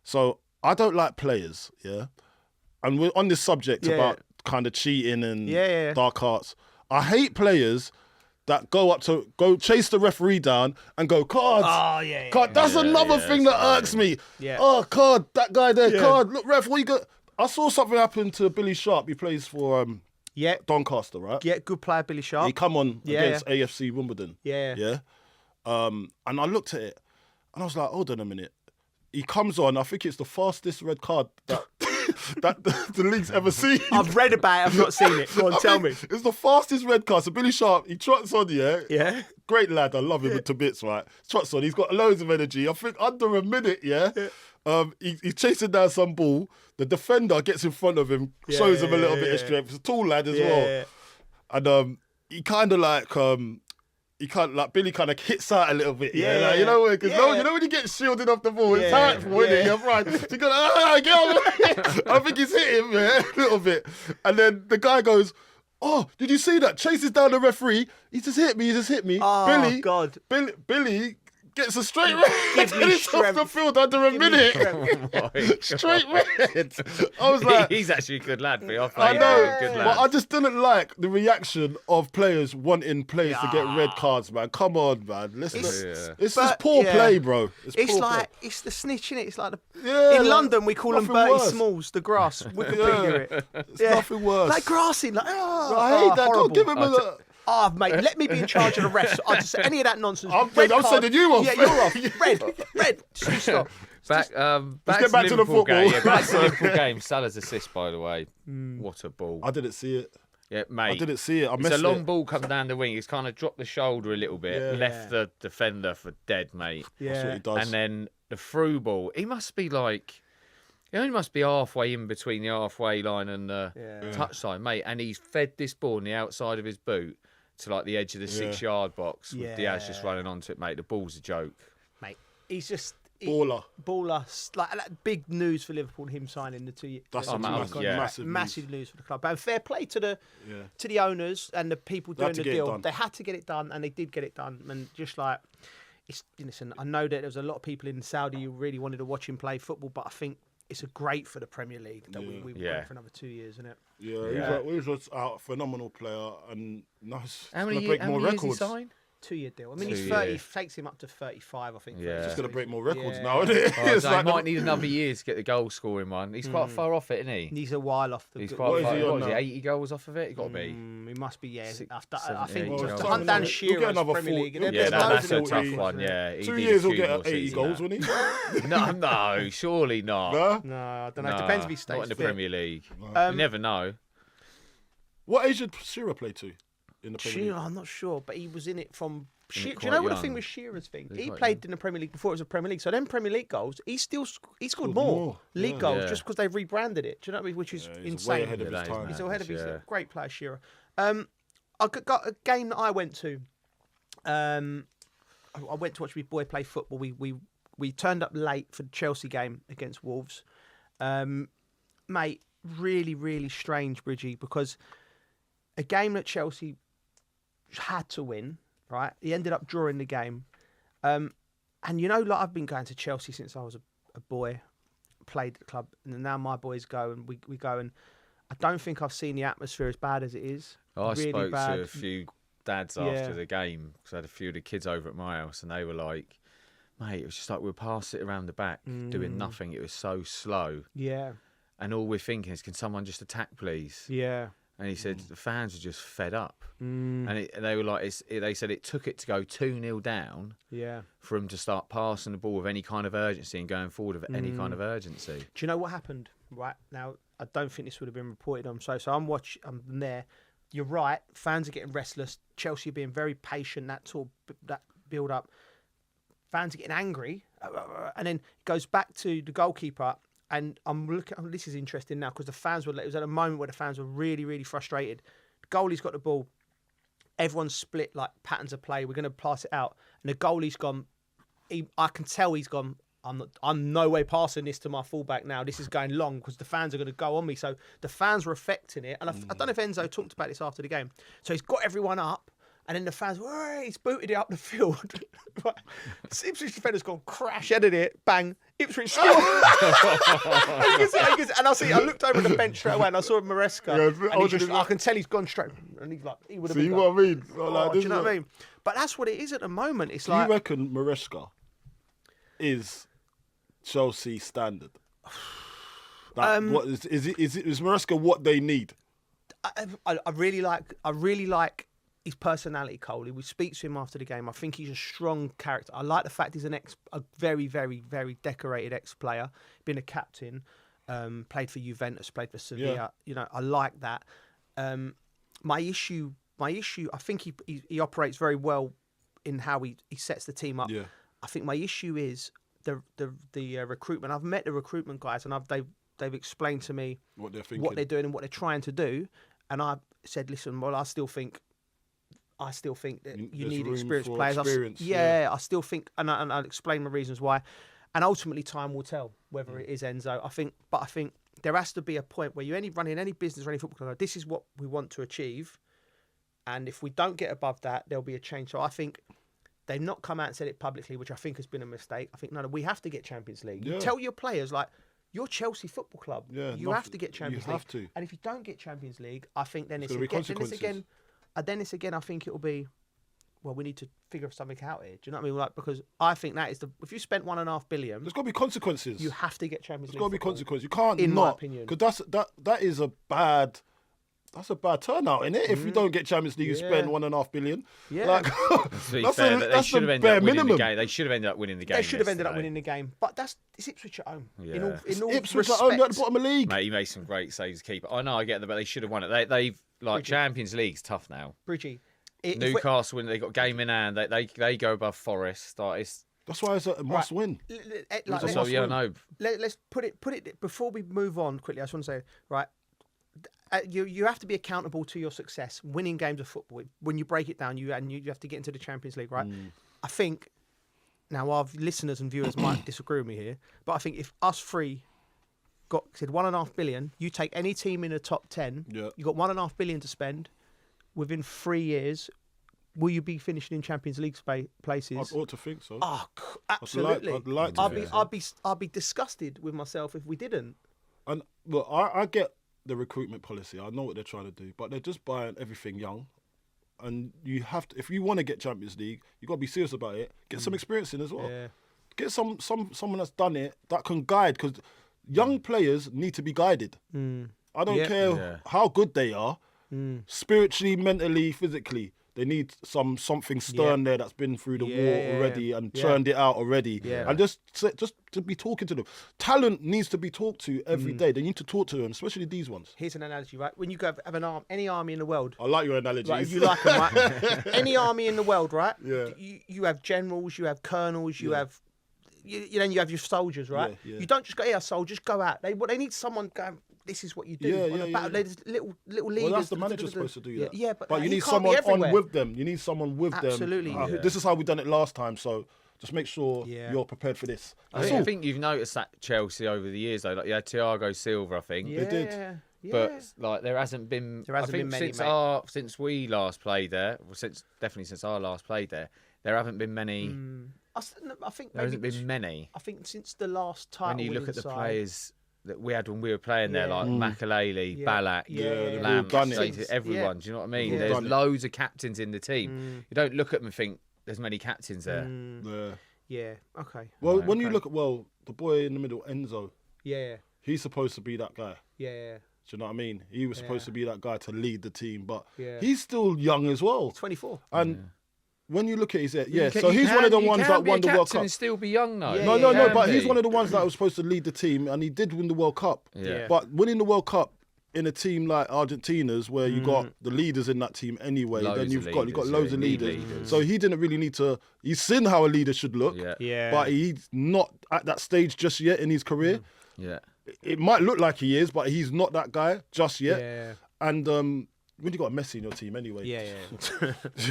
So I don't like players, and we're on this subject about kind of cheating and dark arts. I hate players that go chase the referee down and go, card. Oh, yeah. Card. That's another thing that irks me. Yeah. Oh, card, that guy there, card. Look, ref, what you got? I saw something happen to Billy Sharp. He plays for Doncaster, right? Yeah, good player, Billy Sharp. He come on against AFC Wimbledon. Yeah. And I looked at it and I was like, hold on a minute. He comes on, I think it's the fastest red card that the league's ever seen. I've read about it, I've not seen it. Go on, tell me. It's the fastest red card. So Billy Sharp, he trots on, Yeah. Great lad, I love him to bits, right? Trots on, he's got loads of energy. I think under a minute, he's chasing down some ball. The defender gets in front of him, shows him a little bit of strength. He's a tall lad as well. And he kind of like... Billy kind of hits out a little bit, like, you know when you get shielded off the ball, it's hurtful, isn't it? You're right. You got get over. I think he's hit him, a little bit, and then the guy goes, "Oh, did you see that?" Chases down the referee. He just hit me. Oh, Billy, God. Billy gets a straight red. It's off the field under a minute. Straight red. I was like, he's actually a good lad. I know, but I just didn't like the reaction of players wanting players to get red cards, man. Come on, man. It's just poor play, bro. It's like it's the snitch, innit? It's like in London we call them Bertie Smalls, the grass. Wikipedia it. It's nothing worse. Like grassing, like I hate that. Horrible. Go give him a. Oh, mate, let me be in charge of the refs. I'll just say any of that nonsense. I'm sending you off. Yeah, you're off. Red. Stop. Back to the football game. Yeah, back to the Liverpool game. Salah's assist, by the way. What a ball. I didn't see it. Yeah, mate. I didn't see it. It's a long ball come down the wing. He's kind of dropped the shoulder a little bit, left the defender for dead, mate. Yeah. That's what he does. And then the through ball. He only must be halfway in between the halfway line and the touchline, mate. And he's fed this ball on the outside of his boot to like the edge of the 6-yard box with Diaz just running onto it, mate. The ball's a joke. Mate, he's just... Baller. Like big news for Liverpool, him signing the 2 years. That's massive news for the club. And fair play to the owners and the people doing the deal. They had to get it done, and they did get it done. And just like, listen, I know that there was a lot of people in Saudi who really wanted to watch him play football, but I think it's great for the Premier League that we went for another 2 years, isn't it? Yeah, he's a phenomenal player, and nice. How many break more years records. he signed? 2-year deal. I mean, he's 30. Takes him up to 35, I think. Yeah, he's just going to break more records now, isn't it? He might need another year to get the goal scoring one. He's quite far off it, isn't he? He's a while off. He's quite far. What is he? 80 goals off of it? He got to be. He must be. Yeah, I 70, think to hunt down Shearer's Premier League. That's a tough one. Yeah, 2 years he'll get 80 goals, won't he? No, surely not. No, I don't know. It depends if he stays not in the Premier League. You never know. What age did Shearer play to in the Premier League? I'm not sure, but he was in it from. Do you know what the thing with Shearer's thing? He played in the Premier League before it was a Premier League. So then Premier League goals, he scored more league goals just because they've rebranded it. Do you know what I mean? Which is insane. Way ahead of his time. He's ahead of his great player, Shearer. I got a game that I went to. I went to watch my boy play football. We turned up late for the Chelsea game against Wolves. Mate, really, really strange, Bridgie, because a game that Chelsea had to win. Right, he ended up drawing the game, and like I've been going to Chelsea since I was a boy, played at the club, and now my boys go and we go, and I don't think I've seen the atmosphere as bad as it is. I spoke to a few dads after the game because I had a few of the kids over at my house, and they were like, "Mate, it was just like we'll pass it around the back, doing nothing. It was so slow." Yeah, and all we're thinking is, can someone just attack, please? Yeah. And he said the fans were just fed up, and they were like, they said it took it to go 2-0 down, for him to start passing the ball with any kind of urgency and going forward with any kind of urgency. Do you know what happened? Right now, I don't think this would have been reported on. So I'm there. You're right. Fans are getting restless. Chelsea are being very patient. That build up. Fans are getting angry, and then it goes back to the goalkeeper. And I'm looking. This is interesting now because the fans were. It was at a moment where the fans were really, really frustrated. The goalie's got the ball. Everyone's split like patterns of play. We're going to pass it out, and the goalie's gone. I can tell he's gone. I'm no way passing this to my fullback now. This is going long because the fans are going to go on me. So the fans were affecting it. And I don't know if Enzo talked about this after the game. So he's got everyone up. And then the fans, he's booted it up the field. Ipswich defender's gone crash, headed it, bang, Ipswich scored. And I looked over the bench straight away and I saw Maresca. And I can tell he's gone straight. And he's like, he would have been. See what I mean? Do you know what I mean? But that's what it is at the moment. It's like. Do you reckon Maresca is Chelsea standard? What is Maresca what they need? I really like his personality, Cole. We speak to him after the game. I think he's a strong character. I like the fact he's a very, very, very decorated ex-player, been a captain, played for Juventus, played for Sevilla. Yeah. You know, I like that. My issue. I think he operates very well in how he sets the team up. Yeah. I think my issue is the recruitment. I've met the recruitment guys, and they've explained to me what they're doing and what they're trying to do. And I said, listen, well, I still think that you need experienced players. I still think, and I'll explain my reasons why. And ultimately, time will tell whether it is Enzo. I think there has to be a point where you running any business or any football club. This is what we want to achieve, and if we don't get above that, there'll be a change. So I think they've not come out and said it publicly, which I think has been a mistake. I think no, we have to get Champions League. You tell your players like. You're Chelsea Football Club. Yeah, you have to get Champions League. You have to. And if you don't get Champions League, I think then it's again. I think it'll be, well, we need to figure something out here. Do you know what I mean? Like, because I think that is if you spent $1.5 billion, there's got to be consequences. You have to get Champions League. There's got to be consequences. You can't, in my opinion, because that is a bad. That's a bad turnout, isn't it? If you don't get Champions League, you spend $1.5 billion. Yeah, like, that's the bare minimum. They should have ended up winning the game. They should have ended up winning the game, but it's Ipswich at home. Yeah. In all Ipswich respect. at home, they're at the bottom of the league. Mate, he made some great saves as keeper. I know, I get that, but they should have won it. They've like Champions League's tough now. Bridgie, Newcastle, when they got game in hand, they go above Forest. That's why it's a must win. Let's put it before we move on quickly. I just want to say, right. You have to be accountable to your success. Winning games of football, when you break it down, you have to get into the Champions League, right? I think now our listeners and viewers might disagree with me here, but I think if us three said $1.5 billion, you take any team in the top 10, you got $1.5 billion to spend within 3 years. Will you be finishing in Champions League places? I ought to think so. Oh, absolutely. I'd like to. I'd be disgusted with myself if we didn't. And look, I get the recruitment policy. I know what they're trying to do, but they're just buying everything young. And you have to, if you want to get Champions League, you got to be serious about it. Get some experience in as well. Yeah. Get someone that's done it that can guide, because young players need to be guided. I don't care how good they are, spiritually, mentally, physically. They need something stern there that's been through the war already and churned it out already. Yeah. And just to be talking to them. Talent needs to be talked to every day. They need to talk to them, especially these ones. Here's an analogy, right? When you go have any army in the world. I like your analogies. Right, if you like them, right? Any army in the world, right? Yeah. You have generals, you have colonels, you have... then you have your soldiers, right? Yeah. You don't just go, soldiers, go out. They need someone going... This is what you do. There's little leaders. Well, that's the manager supposed to do that. Yeah, but you need someone on with them. You need someone with them. Absolutely. This is how we done it last time, so just make sure you're prepared for this. I think you've noticed that Chelsea over the years, though. Like, Thiago Silva, I think. They did. But like there hasn't been many, since we last played there, definitely since I last played there haven't been many. I think there hasn't been many. I think since the last time when you look at the players that we had when we were playing there, like Makaleli, Ballack, Lamp, everyone. Do you know what I mean? There's loads of captains in the team. You don't look at them and think there's many captains there. Yeah. Okay. Well, when you look at the boy in the middle, Enzo. Yeah. He's supposed to be that guy. Yeah. Do you know what I mean? He was supposed to be that guy to lead the team, but he's still young as well. 24. And when you look at his so he's one of the ones that won the World Cup. And still be young though. No, but he's one of the ones that was supposed to lead the team, and he did win the World Cup. Yeah. But winning the World Cup in a team like Argentina's, where you got the leaders in that team anyway, then you've got loads of leaders. So he didn't really need to. He's seen how a leader should look, but he's not at that stage just yet in his career. Yeah. It might look like he is, but he's not that guy just yet. Yeah. And when you got a Messi in your team anyway. Yeah.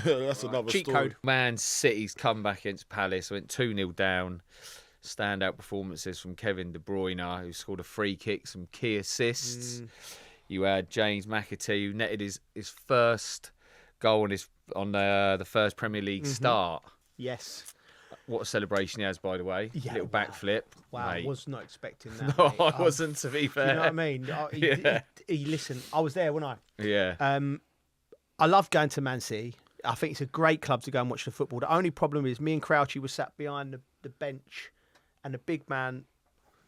That's another cheat story. code. Man City's comeback against Palace went 2-0 down. Standout performances from Kevin De Bruyne, who scored a free kick, some key assists. You had James McAtee, who netted his first goal on the first Premier League start. Yes. What a celebration he has, by the way. Yeah, Little backflip. Wow, mate. I was not expecting that. No, mate. I wasn't, to be fair. You know what I mean? Listen, I was there, wasn't I? Yeah. I love going to Man City. I think it's a great club to go and watch the football. The only problem is me and Crouchy were sat behind the bench, and the big man,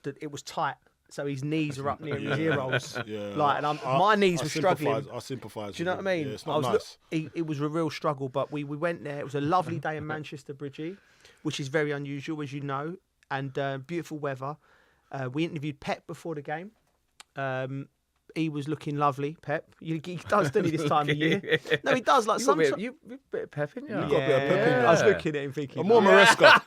it was tight. So his knees are up near his ear rolls. Yeah. Like, and my knees were struggling. I sympathise. Do you know what I mean? Yeah, it's not nice. It was a real struggle, but we went there. It was a lovely day in Manchester, Bridgie, which is very unusual, as you know, and beautiful weather. We interviewed Pep before the game. He was looking lovely, Pep. He does, doesn't he, this time of year? No, he does. Like You a bit of pep in you. Got a bit of pep in you. I was looking at him thinking, More Maresca.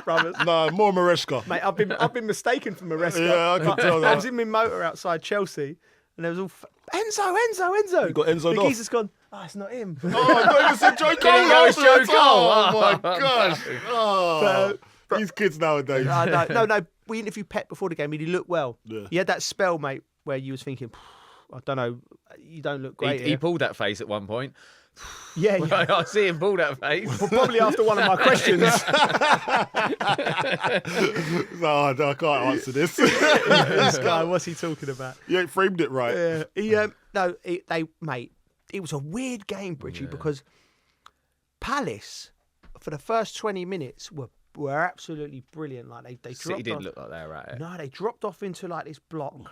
brothers. No, more Maresca. Mate, I've been mistaken for Maresca. Yeah, I can tell that. I was in my motor outside Chelsea, and there was all Enzo. You got Enzo The off. geezer's gone. Oh, it's not him. Oh, I thought it was a Joe Cole. It was Joe Cole. Oh my gosh. Oh, these kids nowadays. No. We interviewed Pep before the game. He looked well. Yeah. He had that spell, mate, where you was thinking, I don't know, you don't look great. He pulled that face at one point. Yeah. I see him pull that face. Well, probably after one of my questions. No, I can't answer this. This guy, what's he talking about? You ain't framed it right. Mate, it was a weird game, Bridgie, because Palace, for the first 20 minutes, were absolutely brilliant. Like they dropped City didn't off. look like they were at it. No, they dropped off into like this block,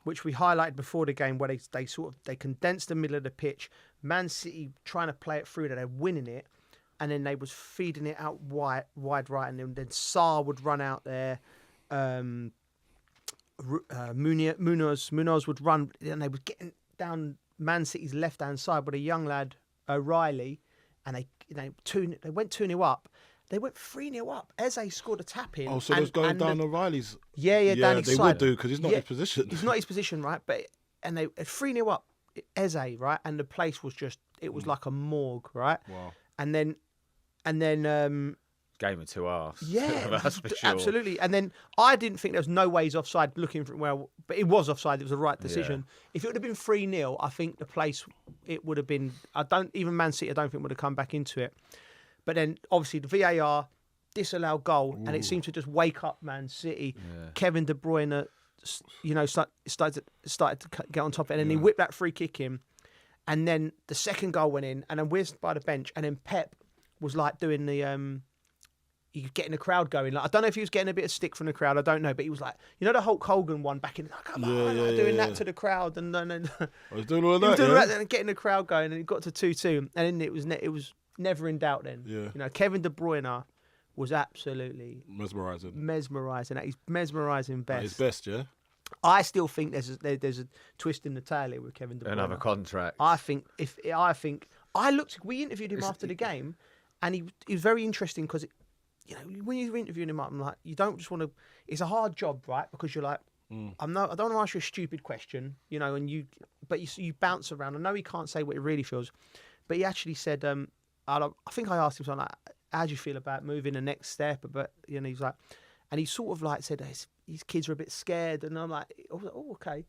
which we highlighted before the game, where they condensed the middle of the pitch. Man City trying to play it through, that they're winning it, and then they was feeding it out wide right, and then Salah would run out there. Munoz would run, and they were getting down Man City's left hand side with a young lad, O'Reilly, and they went 2-0 up. They went 3-0 up. Eze scored a tap in. Oh, so they're going down O'Reilly's. Yeah, down his they side. would do because he's not his position. He's not his position, right? And they 3-0 up, Eze, right? And the place was just, it was like a morgue, right? Wow. And then Game of two halves. yeah, That's for sure. absolutely. And then I didn't think there was no ways offside looking for but it was offside. It was the right decision. Yeah. If it would have been 3-0, I think the place, it would have been, even Man City, I don't think would have come back into it. But then obviously the VAR disallowed goal, and it seemed to just wake up Man City. Yeah. Kevin De Bruyne, started to get on top of it, and then he whipped that free kick in, and then the second goal went in, and then we're by the bench, and then Pep was like doing the getting the crowd going. Like, I don't know if he was getting a bit of stick from the crowd. I don't know, but he was like, the Hulk Hogan one back in. Come on, doing that to the crowd, and then I was doing all of that. And getting the crowd going, and it got to 2-2, and then it was never in doubt. Then, Kevin De Bruyne was absolutely mesmerising. He's mesmerising best. His best, yeah. I still think there's a twist in the tail here with Kevin De Bruyne. Another contract. We interviewed him after the game, and he was very interesting because, when you're interviewing him, I'm like, you don't just want to. It's a hard job, right? Because you're like, I don't want to ask you a stupid question, and you bounce around. I know he can't say what he really feels, but he actually said, I think I asked him something like, how do you feel about moving the next step? But he's like, and he sort of like said his kids are a bit scared, and I'm like, oh, okay.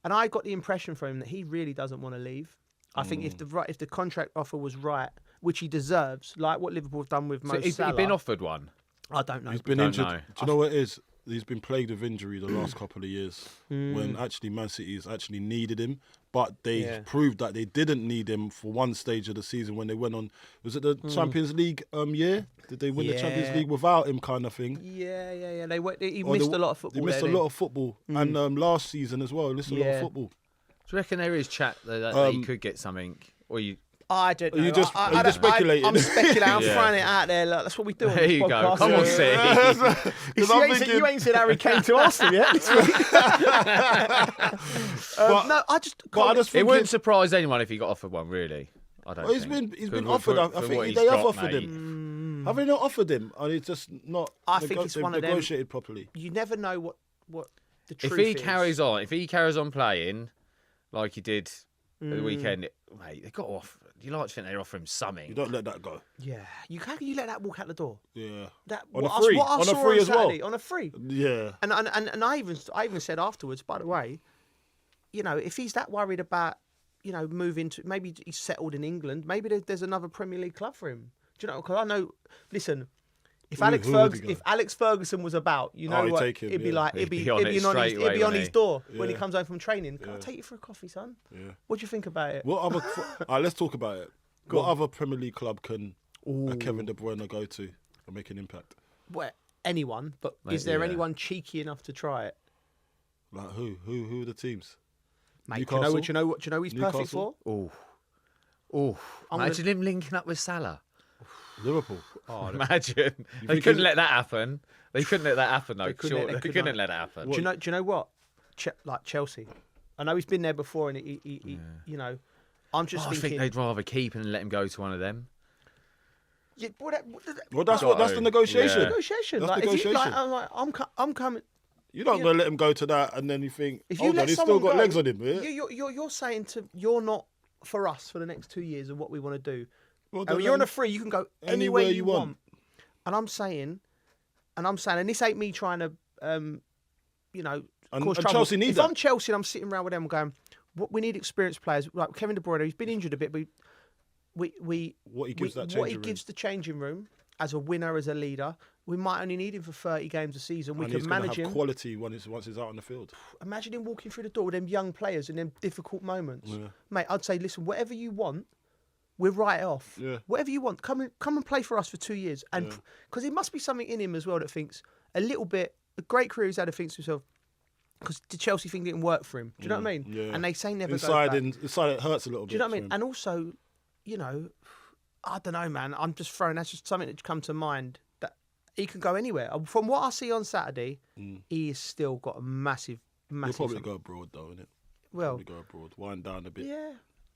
And I got the impression from him that he really doesn't want to leave. I think if the contract offer was right, which he deserves, like what Liverpool have done with Mo Salah. He's been offered one. I don't know. He's been injured. Do you know what it is? He's been plagued with injury the last couple of years when actually Man City has actually needed him. But they proved that they didn't need him for one stage of the season when they went on. Was it the Champions League year? Did they win the Champions League without him, kind of thing? Yeah. He missed a lot of football. He missed a lot of football, and last season as well. He missed a lot of football. Do you reckon there is chat that he could get something, or you? I don't know. Are you just speculating? I'm speculating. I'm throwing it out there. Look, that's what we do on there this you podcast. go. Come on, City. You ain't said Harry Kane to Arsenal yet this week. It wouldn't surprise anyone if he got offered one, really. I don't think. He's been offered. I think they have offered him. Have they not offered him? And it's just not. I think it's one of them. Negotiated properly. You never know what the truth is. If he carries on playing like he did at the weekend, mate, they got off. You like to think they offer him something. You don't let that go. Yeah. How can you let that walk out the door? Yeah. On a free as well. On a free. Yeah. And I even said afterwards, by the way, if he's that worried about, moving to, maybe he's settled in England, maybe there's another Premier League club for him. Do you know? Because I know, listen, If Alex Ferguson was about, you know what? Take him, it'd be like it'd be on his door Yeah. when he comes home from training. Can I take you for a coffee, son? Yeah. What do you think about it? What other? Let's talk about it. What other Premier League club can Kevin De Bruyne go to and make an impact? Well, anyone, but is there anyone cheeky enough to try it? Like who? Who are the teams? Mate, Newcastle? do you know what he's perfect for? Imagine him linking up with Salah. Liverpool. Oh, Imagine. They couldn't let that happen. They couldn't let that happen, though. They couldn't let that happen. Do you know what? Like Chelsea. I know he's been there before, and he you know, I'm just thinking. I think they'd rather keep and let him go to one of them. Yeah, Well, that's the negotiation. Yeah. Negotiation. That's Like, negotiation. I'm coming. You're not going to let him go to that, and then you think, If you hold on, let he's someone still got go, legs on him. Yeah? You're saying you're not for us for the next 2 years of what we want to do. Well, And then when you're on a free, you can go anywhere you want. And I'm saying, and this ain't me trying to, you know, cause trouble. Chelsea need if that. I'm Chelsea and I'm sitting around with them going, we need experienced players. Like Kevin De Bruyne, he's been injured a bit, but What he gives the changing room as a winner, as a leader, we might only need him for 30 games a season. We and can he's gonna manage have him. quality once he's out on the field. Imagine him walking through the door with them young players in them difficult moments. Yeah. Mate, I'd say, listen, whatever you want, we'll write it off. Yeah. Whatever you want, come and play for us for 2 years. And because there must be something in him as well that thinks a little bit, a great career he's had, to think to himself, because the Chelsea thing didn't work for him. Do you know what I mean? Yeah. And they say never inside go back. inside it hurts a little bit. Do you know what I for mean? him. And also, you know, I don't know, man. I'm just throwing, that's just something that's come to mind, that he can go anywhere. From what I see on Saturday, he has still got a massive. He'll probably go abroad though, innit? Well, probably go abroad, wind down a bit. yeah.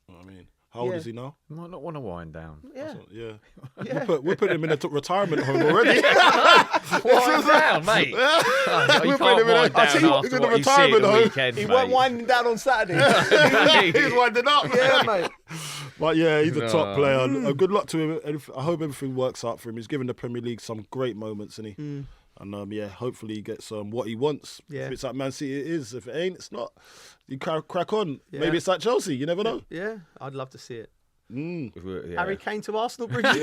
You know what I mean? How old is he now? Might not want to wind down. Yeah. Yeah. We're putting him in a retirement home already. Wind down, mate. Oh, you can't wind down he's in after a what you see at retirement the home. weekend, He mate. won't winding down on Saturday. He's winding up. Yeah, mate. But yeah, he's a top player. Good luck to him. And I hope everything works out for him. He's given the Premier League some great moments, isn't he? And yeah, hopefully he gets what he wants. Yeah. If it's like Man City, it is. If it ain't, it's not. You crack on. Yeah. Maybe it's like Chelsea. You never know. Yeah, I'd love to see it. Yeah. Harry Kane to Arsenal, Bridget.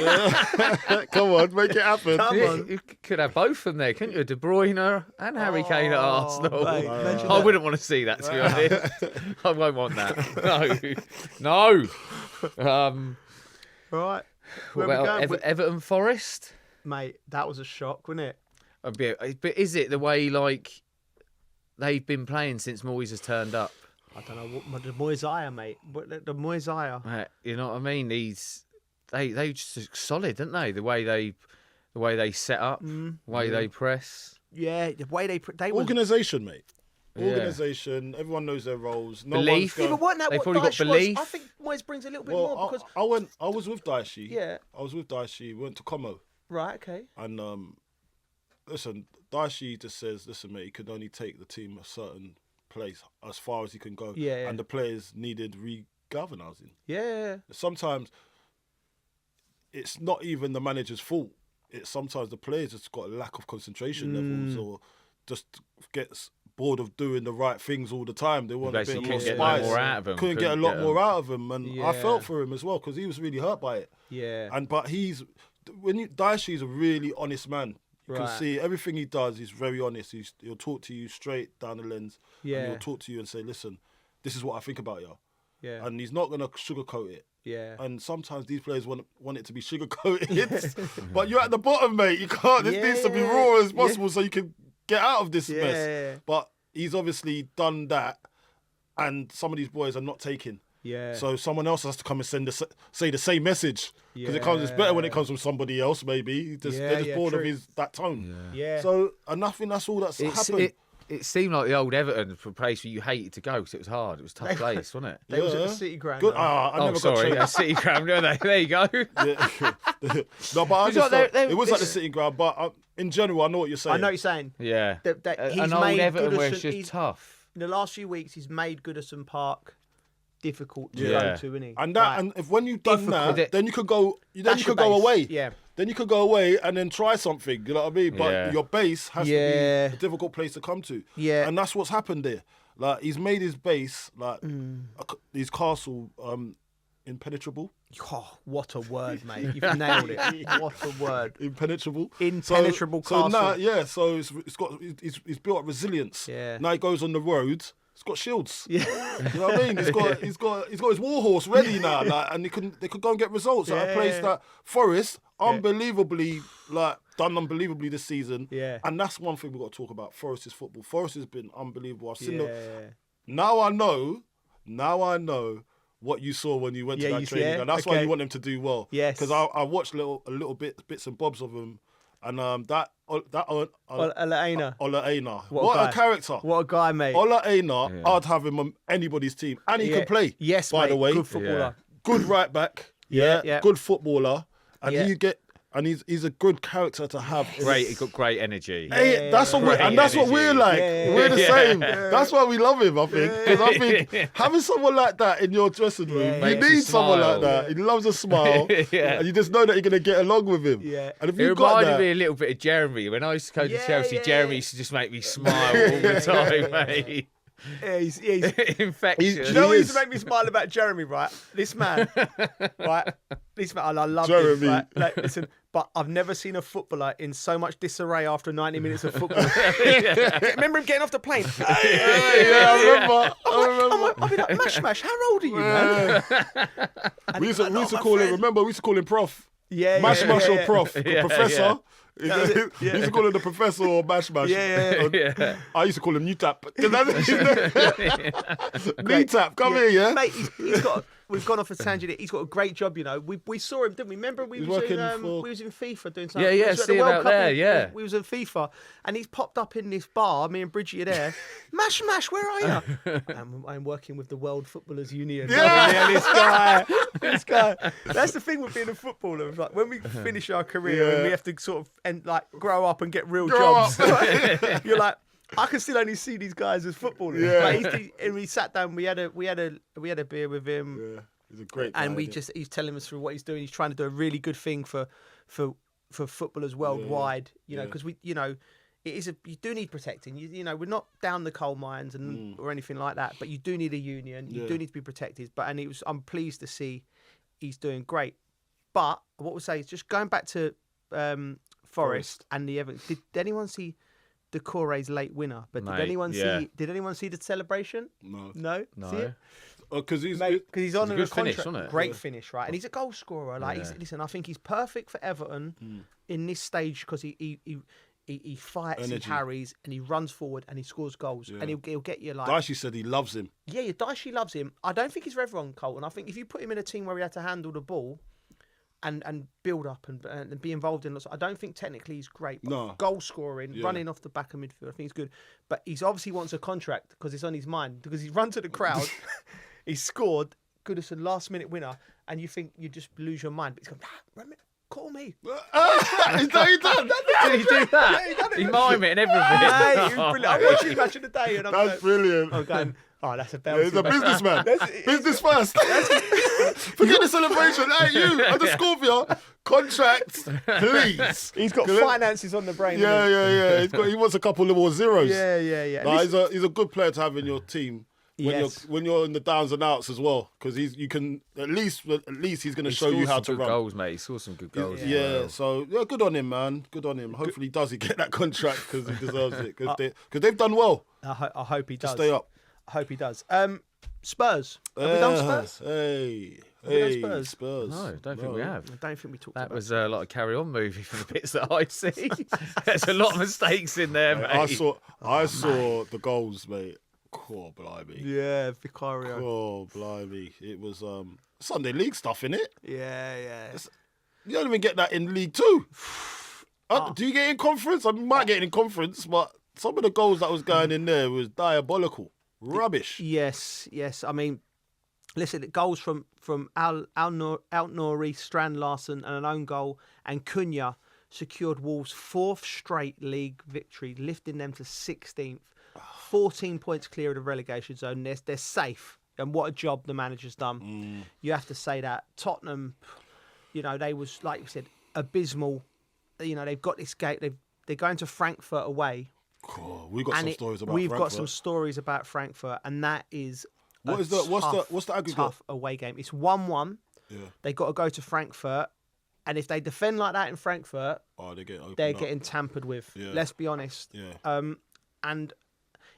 Come on, make it happen. Come Yeah, on. you could have both of them there, couldn't you? De Bruyne and Harry Kane at Arsenal. mate, imagine I that. wouldn't want to see that, to be honest. I won't want that. No. Right. What Where we about going? Everton Forest? Mate, that was a shock, wasn't it? But is it the way, like, they've been playing since Moyes has turned up? I don't know what the Moyes, mate. But the Moyes. You know what I mean? They just look solid, don't they? The way they set up, the way they press. Yeah, the way they Organisation, mate. Yeah. Organisation. Everyone knows their roles. No Belief. one's Yeah, but wasn't that They've what probably got Dyche was? belief. I think Moyes brings a little bit Well, more because I was with Daishi. Yeah. I was with Daishi. We went to Como. right, okay. And listen, Daishi just says, listen, mate, he could only take the team a certain place as far as he can go. Yeah. And the players needed re-galvanizing. Yeah. Sometimes it's not even the manager's fault. It's sometimes the players just got a lack of concentration levels or just gets bored of doing the right things all the time. They want a bit Basically more couldn't get spice. no more out of him. Couldn't get a lot more out of him. And I Yeah. felt for him as well because he was really hurt by it. Yeah. But Daishi's a really honest man. You can Right. see everything he does. He's very honest. He'll talk to you straight down the lens. Yeah. And he'll talk to you and say, "Listen, this is what I think about you." Yeah. And he's not gonna sugarcoat it. Yeah. And sometimes these players want it to be sugarcoated, but you're at the bottom, mate. You can't. This needs to be raw as possible so you can get out of this mess. But he's obviously done that, and some of these boys are not taking. Yeah. So someone else has to come and say the same message because it's better when it comes from somebody else. Maybe they're just bored of that tone. Yeah. So and I think that's all that's happened. It seemed like the old Everton for a place where you hated to go because it was hard. It was a tough place, wasn't it? They was at the City Ground. Good. though. I never got sorry, changed. City Ground. There you go. Yeah. No, but I It's like understand. It was like the sitting ground, but in general, I know what you're saying. I know what you're saying. Yeah. He's An old made Everton where it's Goodison- just tough. In the last few weeks, he's made Goodison Park difficult to Yeah. go to, isn't he? And that, and if when you've done Difficult. that, then you could go. Then That's you your could go base. away. Yeah. Then you could go away and then try something. You know what I mean? But Yeah. your base has to be a difficult place to come to. Yeah. And that's what's happened there. Like he's made his base like Mm. his castle impenetrable. Oh, what a word, mate! You've nailed it. What a word. Impenetrable. Impenetrable castle. So now, so it's built up resilience. Yeah. Now he goes on the roads. It's got shields. Yeah. You know what I mean? He's got his war horse ready now, like, and they could go and get results at a place that Forest unbelievably done unbelievably this season. Yeah. And that's one thing we've got to talk about. Forest's football. Forest has been unbelievable. I've seen Now I know what you saw when you went to that training, and that's why you want them to do well. Yes. Because I watched a little bits and bobs of them, and Olaena. What a character. What a guy, mate. Olaena, I'd have him on anybody's team, and he can play. Yes, by the way, good footballer. Good right back. Good footballer, and he's a good character to have. Great, he got great energy. That's what we're like. We're the same. That's why we love him, I think. Because I think having someone like that in your dressing room, you need someone like that. He loves a smile, and you just know that you're going to get along with him. Yeah. And if it you've got reminded me a little bit of Jeremy. When I used to go to Chelsea, Jeremy used to just make me smile all the time, mate. Yeah, he's infectious. You know what used to make me smile about Jeremy, right? This man, right? This man, I love Jeremy. him. Right? Like, listen, but I've never seen a footballer in so much disarray after 90 minutes of football. Remember him getting off the plane? I remember. I'll be like, Mash, how old are you, man? We used to call him. Remember, we used to call him Prof. Mash or Prof. Professor. We used to call him the Professor or Mash. Yeah. I used to call him New Tap. New Tap, come here, yeah? Mate, we've gone off a tangent. He's got a great job, you know. We saw him, didn't we? Remember we was in FIFA doing something. Yeah, see him out there, yeah. We was in FIFA, and he's popped up in this bar. Me and Bridgie are there. Mash, where are you? I'm working with the World Footballers Union. Yeah. This guy. That's the thing with being a footballer. Like when we finish our career and we have to sort of grow up and get real jobs. You're like, I can still only see these guys as footballers. Yeah. And we sat down. We had a beer with him. Yeah, he's a great guy. And he's telling us through what he's doing. He's trying to do a really good thing for footballers worldwide. You know, because you do need protecting. You know, we're not down the coal mines or anything like that, but you do need a union. You do need to be protected. I'm pleased to see he's doing great. But what we'll say is just going back to Forest and the Everton. Did anyone see Decore's late winner? But did anyone see the celebration? No. See it? Because he's on a good contract. Finish, wasn't it? Great finish, right? And he's a goal scorer. Listen, I think he's perfect for Everton in this stage because he fights, energy. he harries, and he runs forward and he scores goals. And he'll get you like. Dicey said he loves him. Yeah, Dicey loves him. I don't think he's for everyone, Colton. I think if you put him in a team where he had to handle the ball and build up and be involved in lots, I don't think technically he's great. But goal scoring, running off the back of midfield, I think he's good. But he's obviously wants a contract because it's on his mind. Because he's run to the crowd, he's scored, Goodison last minute winner, and you think you just lose your mind. But he's going, call me. He's done. Did he do that? He done it. He mime it and everything. Hey, it was brilliant. I'm watching Match of the Day and That's brilliant. I'm going, that's a belt. He's a businessman. Business first. Forget the celebration. Hey, you, at the Scorpio, contracts, please. He's got finances on the brain. Yeah. He wants a couple of more zeros. Yeah. Nah, he's a good player to have in your team. When you're in the downs and outs as well, because you can at least he's going to show you how to run. Goals, mate. He saw some good goals. So good on him, man. Good on him. Hopefully, does he get that contract because he deserves it? Because they've done well. I hope he does. To stay up. I hope he does. Spurs. Have we done Spurs? Hey, Spurs. No, don't think we have. I don't think we talked that about was like a carry-on movie from the bits that I see. There's a lot of mistakes in there, mate. I saw the goals, mate. Oh, blimey. Yeah, Vicario. Oh, blimey. It was Sunday League stuff, innit? Yeah. You don't even get that in League 2. Do you get in conference? I might get in conference, but some of the goals that was going in there was diabolical. Rubbish. Yes. I mean, listen, goals from Out-Nouri, Strand Larsen and an own goal, and Cunha secured Wolves' 4th straight league victory, lifting them to 16th. 14 points clear of the relegation zone. They're safe. And what a job the manager's done. You have to say that. Tottenham, they was, like you said, abysmal. They've got this gate. They're going to Frankfurt away. We've got some stories about Frankfurt. We've got some stories about Frankfurt, and that is What's the aggregate? Tough away game. It's 1-1. Yeah. They got to go to Frankfurt, and if they defend like that in Frankfurt, they're getting tampered with. Yeah. Let's be honest. Yeah. And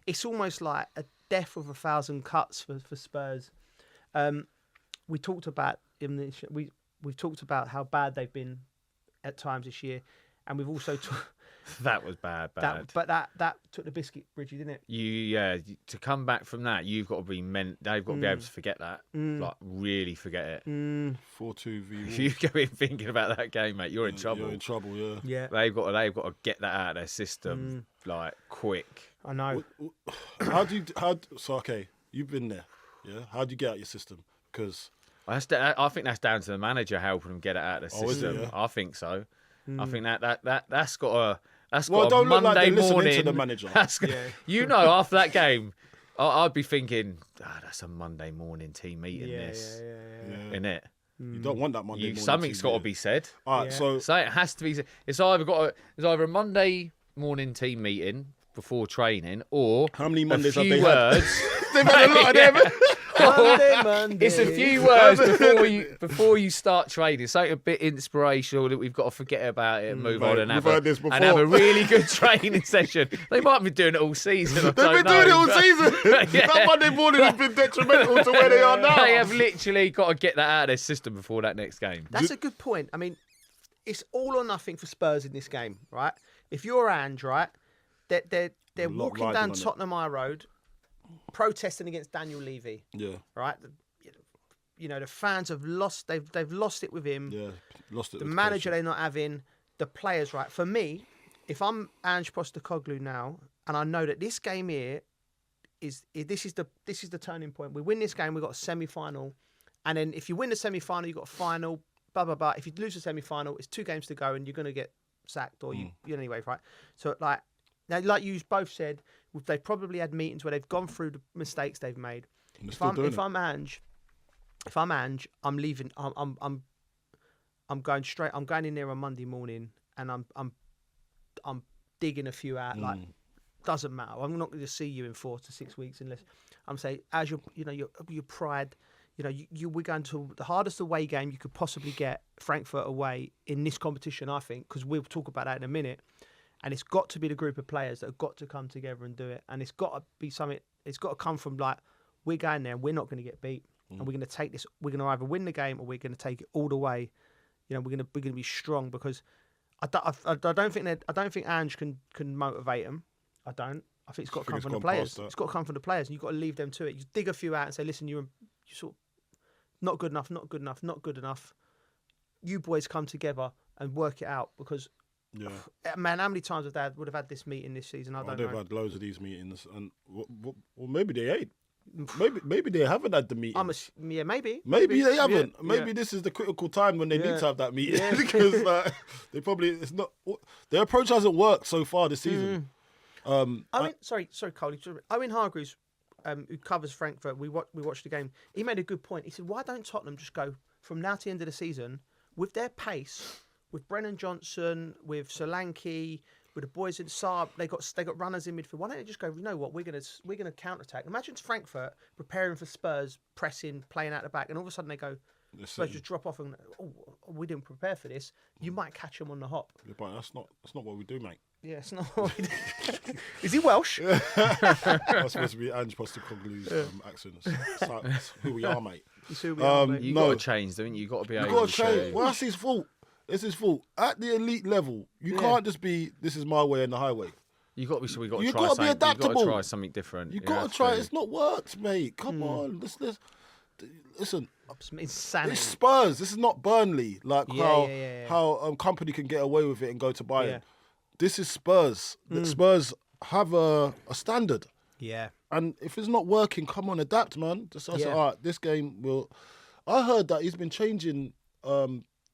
it's almost like a death with 1,000 cuts for Spurs. We talked about we've talked about how bad they've been at times this year, and we've also that was bad. But that took the biscuit, Bridgie, didn't it? To come back from that, you've got to be they've got to be able to forget that, like really forget it. 4-2 v. If you go in thinking about that game, mate, you're in trouble. You're in trouble, yeah. Yeah. They've got to get that out of their system, like quick. I know. Okay, you've been there, yeah. How do you get out your system? Because I think that's down to the manager helping them get it out of the system. Yeah? I think so. I think that's got a. That's got a Monday morning. To the manager. After that game, I'd be thinking, that's a Monday morning team meeting. Isn't it? You don't want that Monday morning. Something's got to be said. All right, so it has to be. It's either a Monday morning team meeting before training, or how many Mondays have they words. They've had a lot of them. Monday. It's a few words before you start trading. Something a bit inspirational that we've got to forget about it and move on and have a really good training session. They might be doing it all season. They've been doing it all season. That Monday morning has been detrimental to where they are now. They have literally got to get that out of their system before that next game. That's a good point. I mean, it's all or nothing for Spurs in this game, right? If you're Ange, right, they're walking down Tottenham High Road, protesting against Daniel Levy. Yeah. Right? The fans have lost. They've lost it with him. Yeah. Lost it. The manager they're not having. The players, right? For me, if I'm Ange Postecoglou now, and I know that this game here this is the turning point. We win this game, we've got a semi-final, and then if you win the semi-final, you've got a final. Blah blah blah. If you lose the semi-final, it's 2 games to go, and you're going to get sacked, or you anyway, right? So like you both said, they've probably had meetings where they've gone through the mistakes they've made. If I'm Ange, I'm leaving. I'm going straight. I'm going in there on Monday morning, and I'm digging a few out. Like, doesn't matter. I'm not going to see you in 4 to 6 weeks unless I'm saying, as your pride. We're going to the hardest away game you could possibly get, Frankfurt away, in this competition, I think, because we'll talk about that in a minute. And it's got to be the group of players that have got to come together and do it. And it's got to be something, it's got to come from like, we're going there and we're not going to get beat. And we're going to take this, we're going to either win the game or we're going to take it all the way. We're going to be strong, because I don't think Ange can motivate them. I think it's got to come from the players. It's got to come from the players, and you've got to leave them to it. You dig a few out and say, listen, you sort of, not good enough. You boys come together and work it out, because, man, how many times would have had this meeting this season? I don't know. They've had loads of these meetings, and maybe they ain't. Maybe they haven't had the meeting. Maybe. Maybe they haven't. Yeah. Maybe this is the critical time when they need to have that meeting, because they probably their approach hasn't worked so far this season. Sorry, Coley. Owen Hargreaves, who covers Frankfurt, we watched the game. He made a good point. He said, "Why don't Tottenham just go from now to the end of the season with their pace, with Brennan Johnson, with Solanke, with the boys in Saab? They got runners in midfield. Why don't they just go? You know what? We're gonna counter attack. Imagine Frankfurt preparing for Spurs, pressing, playing out the back, and all of a sudden they go." Spurs just drop off and we didn't prepare for this. You might catch them on the hop. Yeah, but that's not what we do, mate. Yeah, it's not what we do. Is he Welsh? That's supposed to be Ange Postecoglou's accent. That's who we are, mate. You've got to change, don't you? You've got to be able to change. Well, that's his fault. It's his fault. At the elite level, you can't just be, this is my way and the highway. You've got to be, You've got to be adaptable. You've got to try something different. You've got to try. It's not worked, mate. Come on. Listen. Insanity. It's Spurs. This is not Burnley. Like how Company can get away with it and go to Bayern. Yeah. This is Spurs. Spurs have a standard. Yeah. And if it's not working, come on, adapt, man. Just say, all right, this game will. I heard that he's been changing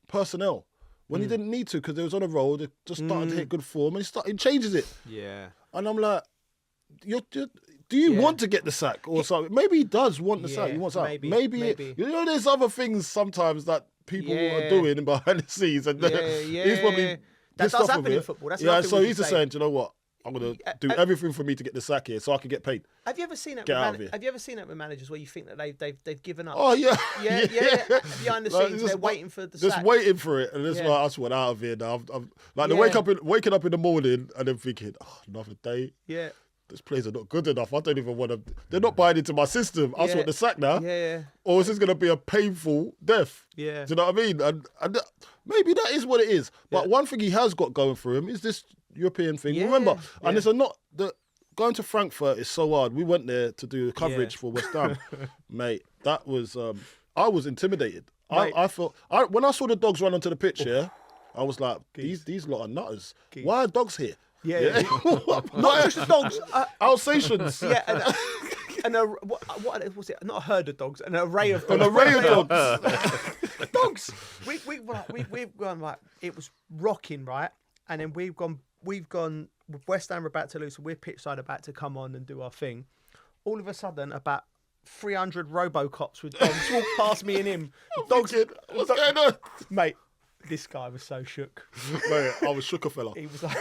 personnel when he didn't need to, because they was on a roll. They just started to hit good form, and he changes it. Yeah. And I'm like, do you want to get the sack or something? Maybe he does want the sack. He wants that. Maybe. There's other things sometimes that people are doing behind the scenes, and he's probably that does happen in football. That's so he's just saying, do you know what? I'm gonna do everything for me to get the sack here, so I can get paid. Have you ever seen it? Have you ever seen it with managers where you think that they've given up? Oh yeah, yeah. Behind the scenes, they're waiting for the sack. Just waiting for it, and that's why I just went out of here now. I'm like waking up in the morning and then thinking, oh, another day. Yeah. These players are not good enough. I don't even want to. They're not buying into my system. I just want the sack now. Yeah. Or is this going to be a painful death? Yeah. Do you know what I mean? And maybe that is what it is. But one thing he has got going for him is this European thing. Yeah. Remember, and it's going to Frankfurt is so hard. We went there to do coverage for West Ham, mate. That was I was intimidated. I felt when I saw the dogs run onto the pitch. Yeah, I was like, these lot are nutters. Why are dogs here? Yeah. Not just the dogs. Alsatians. Yeah. And what was it? Not a herd of dogs, an array of dogs. An array of dogs. Dogs. We've gone like it was rocking, right? And then we've gone. West Ham are about to lose, so we're pitch side about to come on and do our thing. All of a sudden, about 300 Robocops with dogs walk past me and him. Dogs. What's going on, mate? This guy was so shook. Mate, I was shook a fella. He was like,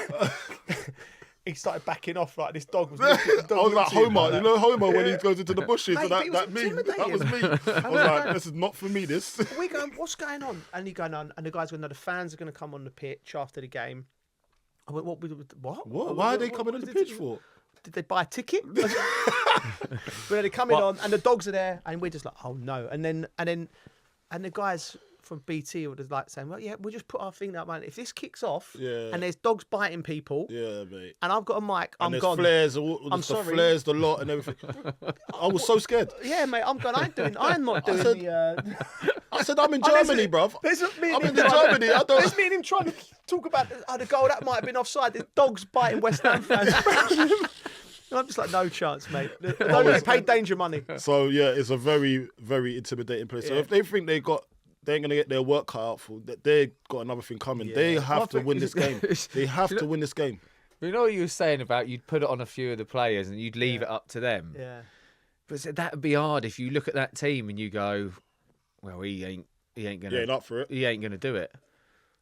he started backing off like this dog was. I was like Homer, you know Homer when he goes into the bushes. Mate, that was me. I was like, this is not for me. This. We going, what's going on? And he going on, and the guys going, no, the fans are going to come on the pitch after the game. I went, what? Why are they coming on the pitch for? Did they buy a ticket? But they're coming on, and the dogs are there, and we're just like, oh no. And the guys from BT were just like saying, well, yeah, we'll just put our thing out, man. If this kicks off, and there's dogs biting people, mate, and I've got a mic, I'm gone. Flares, I'm sorry. The flares, the lot, and everything. I was so scared. Yeah, mate, I'm gone. I'm not doing the. I said, I'm in Germany, bruv. I'm in Germany. There's me and him trying to talk about the goal that might have been offside. There's dogs biting West Ham fans. And I'm just like, no chance, mate. They don't get paid danger money. So yeah, it's a very, very intimidating place. So if they think they ain't gonna get their work cut out for, they got another thing coming. Yeah. They have to win this game. They have to win this game. You know what you were saying about you'd put it on a few of the players and you'd leave it up to them. Yeah. But that would be hard if you look at that team and you go, well, he ain't gonna. He ain't up for it. He ain't gonna do it.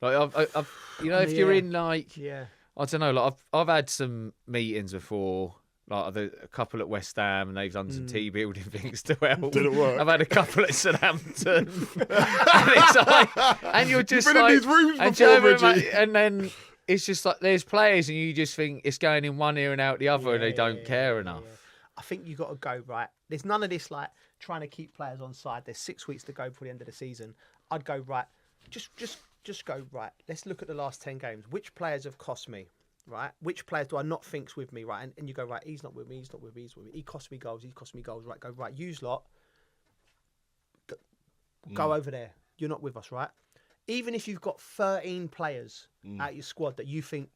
Like I've if you're in like, I don't know, like I've had some meetings before. Like a couple at West Ham, and they've done some team building things to help. Did it work? I've had a couple at Southampton, and it's like, and you're just You've been like, in these rooms and, before, Reggie. And then it's just like there's players, and you just think it's going in one ear and out the other, and they don't care enough. Yeah. I think you got to go right. There's none of this like trying to keep players on side. There's 6 weeks to go before the end of the season. I'd go right. Just go right. Let's look at the last 10 games. Which players have cost me? Right, which players do I not think's with me? Right, and you go right. He's not with me. He's not with me. He's with me. He cost me goals. Right, go right. Use lot. Go over there. You're not with us, right? Even if you've got 13 players out your squad that you think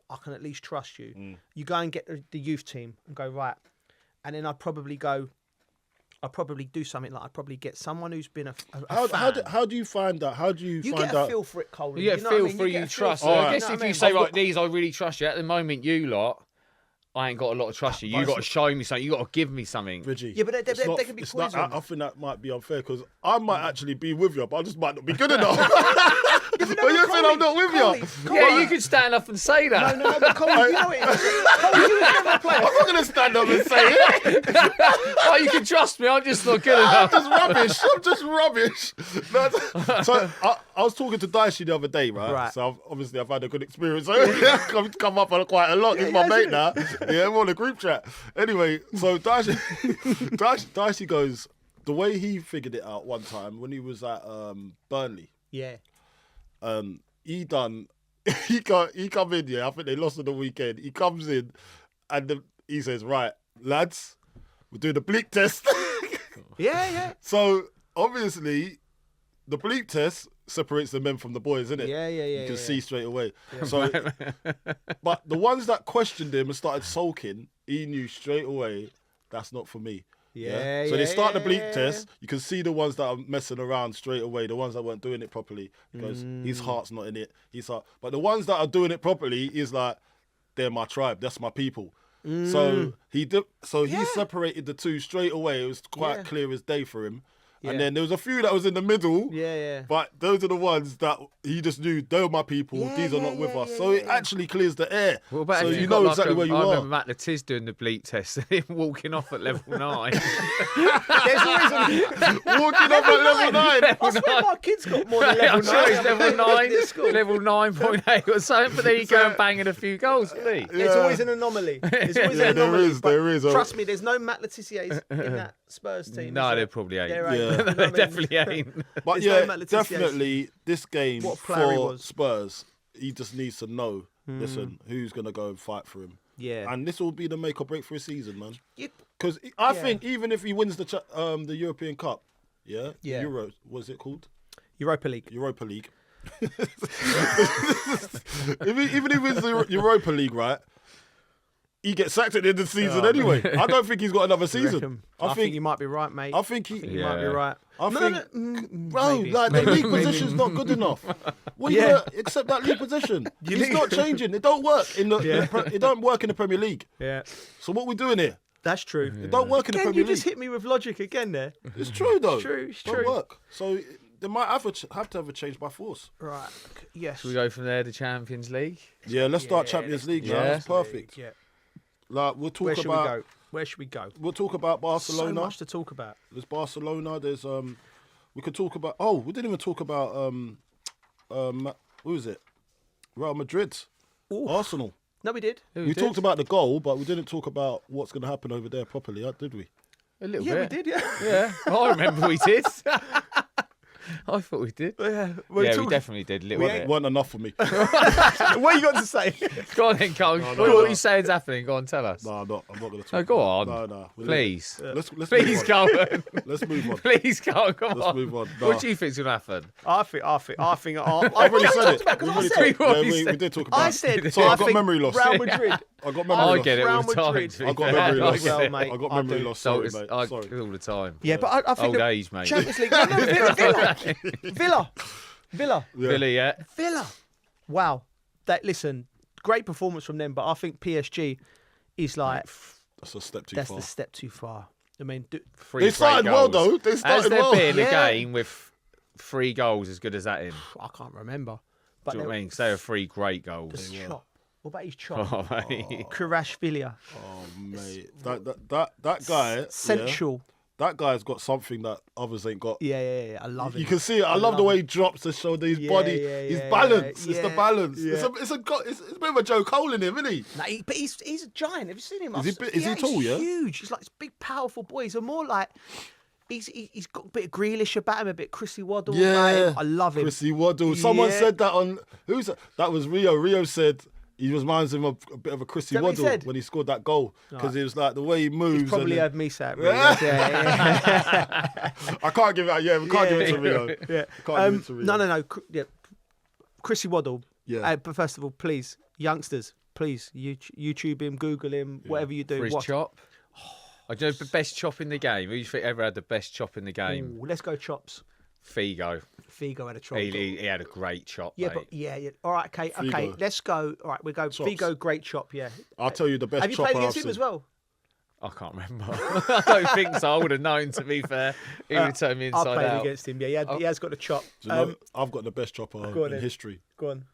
I can at least trust you, you go and get the youth team and go right. And then I'd probably do something like I'd probably get someone who's been a fan. How do you find that? How do you find out? You get a feel for it, Colton. You get a feel for you trust. So I guess if you say, right, these I really trust you. At the moment, you lot, I ain't got a lot of trust you. You got to show me something. You got to give me something. Reggie, yeah, but they can be poison. I think that might be unfair because I might actually be with you, but I just might not be good enough. But you said I'm not with you. Yeah, you could stand up and say that. No, but Colton, you know it. Colton, you was never a player. I'm not going to stand up and say it. Oh, you can trust me. I'm just not good enough. I'm just rubbish. So I was talking to Dicey the other day, right? So I've had a good experience. So come up on quite a lot. He's my mate now. Yeah, we're on a group chat. Anyway, so Dicey goes, the way he figured it out one time when he was at Burnley. Yeah. He come in, yeah, I think they lost on the weekend. He comes in and he says, right, lads, we're doing the bleep test. Yeah. So obviously the bleep test separates the men from the boys, isn't it? Yeah. You can see straight away. Yeah. So, but the ones that questioned him and started sulking, he knew straight away that's not for me. Yeah. So they start the bleep test. You can see the ones that are messing around straight away. The ones that weren't doing it properly, because his heart's not in it. But the ones that are doing it properly is like, they're my tribe. That's my people. So he separated the two straight away. It was quite clear as day for him. Yeah. And then there was a few that was in the middle. Yeah. But those are the ones that he just knew, they're my people, these are not with us. So it actually clears the air. What about so if you you've know got exactly where you I are. remember Matt Latiz doing the bleep test and him walking off at level 9. There's always Walking up at level 9. I swear my kid's got more than level I'm 9. sure he's level 9, This school. level 9.8 or something, but then he go and banging a few goals, isn't he? There's always an anomaly. There's always Yeah, an anomaly. there is. Trust me, there's no Matt Letizier's in that Spurs team. No, is there there? probably ain't. There ain't. Yeah. You know what I mean? Definitely ain't. But There's no yeah, Matt Letizier's. definitely this game What a player he for was. Spurs, he just needs to know, listen, who's going to go and fight for him. Yeah. And this will be the make or break for his season, man. You- Because I think even if he wins the European Cup, Yeah. Euro, what's it called? Europa League. Europa League. Even if he wins the Europa League, right, he gets sacked at the end of the season anyway. I don't think he's got another season. I think you might be right, mate. I think he. You might be right. I think, bro, maybe. like the league Maybe. position's not good enough. What Yeah. you gonna accept that league position? It's not changing. It don't work in the. It don't work in the Premier League. Yeah. So what we doing here? That's true. It don't work in the Again, Premier you just League. hit me with logic again there. It's true though. It's true, it's Don't true. work. So they might have to have a change by force. Right. Yes. Should we go from there to Champions League? Yeah, let's start Champions League now. Yeah. That's perfect. Yeah. Like we'll talk Where should about. we go? Where should we go? We'll talk about Barcelona. So much to talk about. There's Barcelona. There's we could talk about. Oh, we didn't even talk about who is it? Real Madrid, Oof. Arsenal. No, we did. We talked about the goal, but we didn't talk about what's going to happen over there properly, did we? A little Yeah, bit. we did. Yeah. Yeah, I remember we did. I thought we did. Yeah. We definitely did a little It bit. wasn't enough for me. What you got to say? Go on then, Carl. What you saying's happening? Go on, tell us. No, I'm not going to talk. No, go on. No. Please. Let's Please, move on. Colton. Let's move on. Please, Carl, come Let's on. move on. No. What do you think's going to happen? I think. I've already said it. Because I We've said, already We've we did talk about I it. said, So I've I got think memory loss. Real Madrid. I got I memory loss. get it all Real the time. Madrid. to be I got fair. memory I loss. get it. mate. I got I memory do. loss. So Sorry, it's mate. Sorry. all the time. Yeah, but I think Old the age, mate. Champions League. No, Villa. Yeah. Billy, yeah. Villa. Wow. Listen, great performance from them, but I think PSG is like That's a step too that's far. the step too far. I mean, Three They great started well, goals. though. They Has started there well. been a Yeah. game with 3 goals as good as that in? I can't remember. But Do you know what I mean? 'Cause they were 3 great goals. chop. What about his chop? Oh, mate. Karashvili. Oh, mate. That guy. yeah, Central. that guy's got something that others ain't got. Yeah. I love it. You can see it. I love the way he drops to show his body, his balance. It's the balance. yeah. It's a bit of a Joe Cole in him, isn't he? Nah, but he's a giant. Have you seen him? Is he tall, He's yeah? huge. He's like this big, powerful boy. He's a more like he's got a bit of Grealish about him, a bit of Chrissy Waddle about him. I love him. Chrissy Waddle. Someone Yeah. said that on that was Rio. Rio said he reminds him of a bit of a Chrissy that what he Waddle said? when he scored that goal because it was like the way he moves. He's probably and heard me say it. Really. Yeah. I can't give it. Yeah, we can't give it to Rio. Yeah. Can't give it to Rio. No. Yeah. Chrissy Waddle. Yeah. But first of all, please, youngsters, please, YouTube him, Google him, whatever you do. For his watch. chop. I do you know the best chop in the game. Who do you think ever had the best chop in the game? Ooh, let's go chops. Figo. Figo had a chop. He had a great chop, Yeah, mate. but yeah. All right, okay. Figo. Let's go. All right, we go. Chops. Figo, great chop. Yeah. I'll tell you the best Have you chopper played against I've him as seen. well? I can't remember. I don't think so. I would have known, to be fair. He would have turned me I inside played out. against him. Yeah, he has got a chop. Do you know, I've got the best chopper go on in then. history. Go on.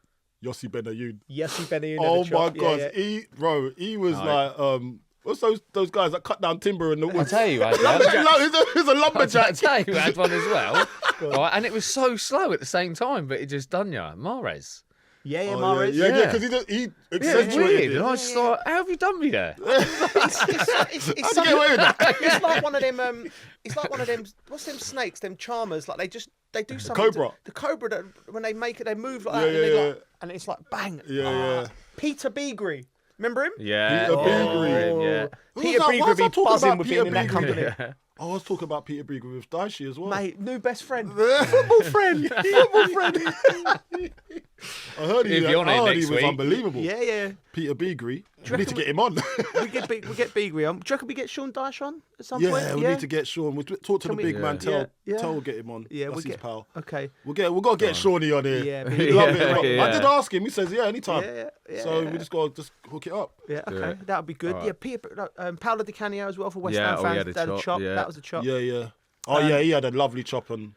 Yossi Benayoun. Yes, he Benny. Oh my God, he was like what's those guys that cut down timber in the I woods? tell you, He's a I lumberjack. tell you, who had one as well. Right, and it was so slow at the same time, but it just done you. Mahrez. Yeah, Oh, Mahrez. yeah, because he Yeah, it's accentuated weird. it. And I was just like, how have you done me there? It's How'd you get away with that? It's like one of them. It's like one of them. What's them snakes? Them charmers. Like they do something. cobra. The cobra. That when they make it, they move like Yeah, that, and, yeah, they yeah. like, and it's like bang. Yeah. Peter Beagrie. Remember him? Yeah. Peter Beagrie. Yeah. Who Peter was that? Why was Beagrie I be talking buzzing about with Peter being in that Beagrie? company. I was talking about Peter Beagrie with Daishi as well. Mate, new best friend. Football friend. Football friend. I heard He'll be on it next he was week. unbelievable. Yeah. Peter Beagrie. We need to get him on. We get Beagrie on. Do you reckon we get Sean Dyche on at some point? Yeah, we need to get Sean. We'll talk to the we- big man. Tell Yeah. we'll get him on. Yeah, That's we'll his get. pal. Okay. We've got to get Shawnee on here. Yeah, but He'd love it. Yeah. I did ask him. He says, yeah, anytime. Yeah, So yeah. we just got to hook it up. Yeah, Do okay, it. that would be good. All Yeah, right. Paolo Di Canio as well for West Yeah, Ham he fans. had a That chop, yeah. That was a chop. Yeah. Oh yeah, he had a lovely chop and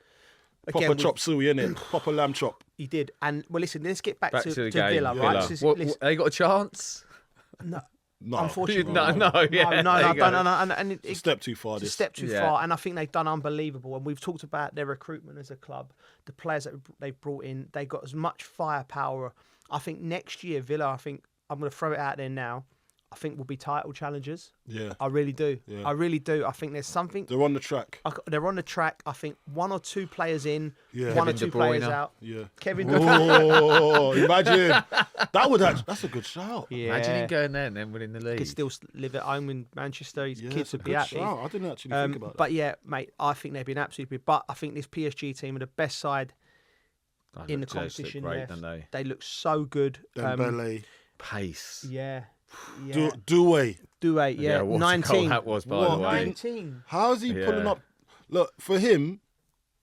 proper chop suey, innit? Proper lamb chop. He did. And well, listen, let's get back to the game. Villa, right? What, they got a chance? No. No, unfortunately, no, and it's a step too far. It's a step too far, and I think they've done unbelievable. And we've talked about their recruitment as a club, the players that they've brought in. They got as much firepower. I think next year, Villa. I think I'm going to throw it out there now. I think will be title challengers. Yeah, I really do. Yeah. I really do. I think there's something. They're on the track. They're on the track. I think 1 or 2 players in, yeah. one or two players out. Yeah, Kevin De Bruyne. Oh, imagine that's a good shout. Yeah. Imagine him going there and then winning the league. He could still live at home in Manchester. His kids would be happy. Shout. I didn't actually think about that. But yeah, mate, I think they've been absolutely big. But I think this PSG team are the best side in the competition. Great, don't they? They look so good. Dembele, pace. Yeah. Doué, yeah, what 19. A that was, by the way. 19. How is he pulling up? Look, for him,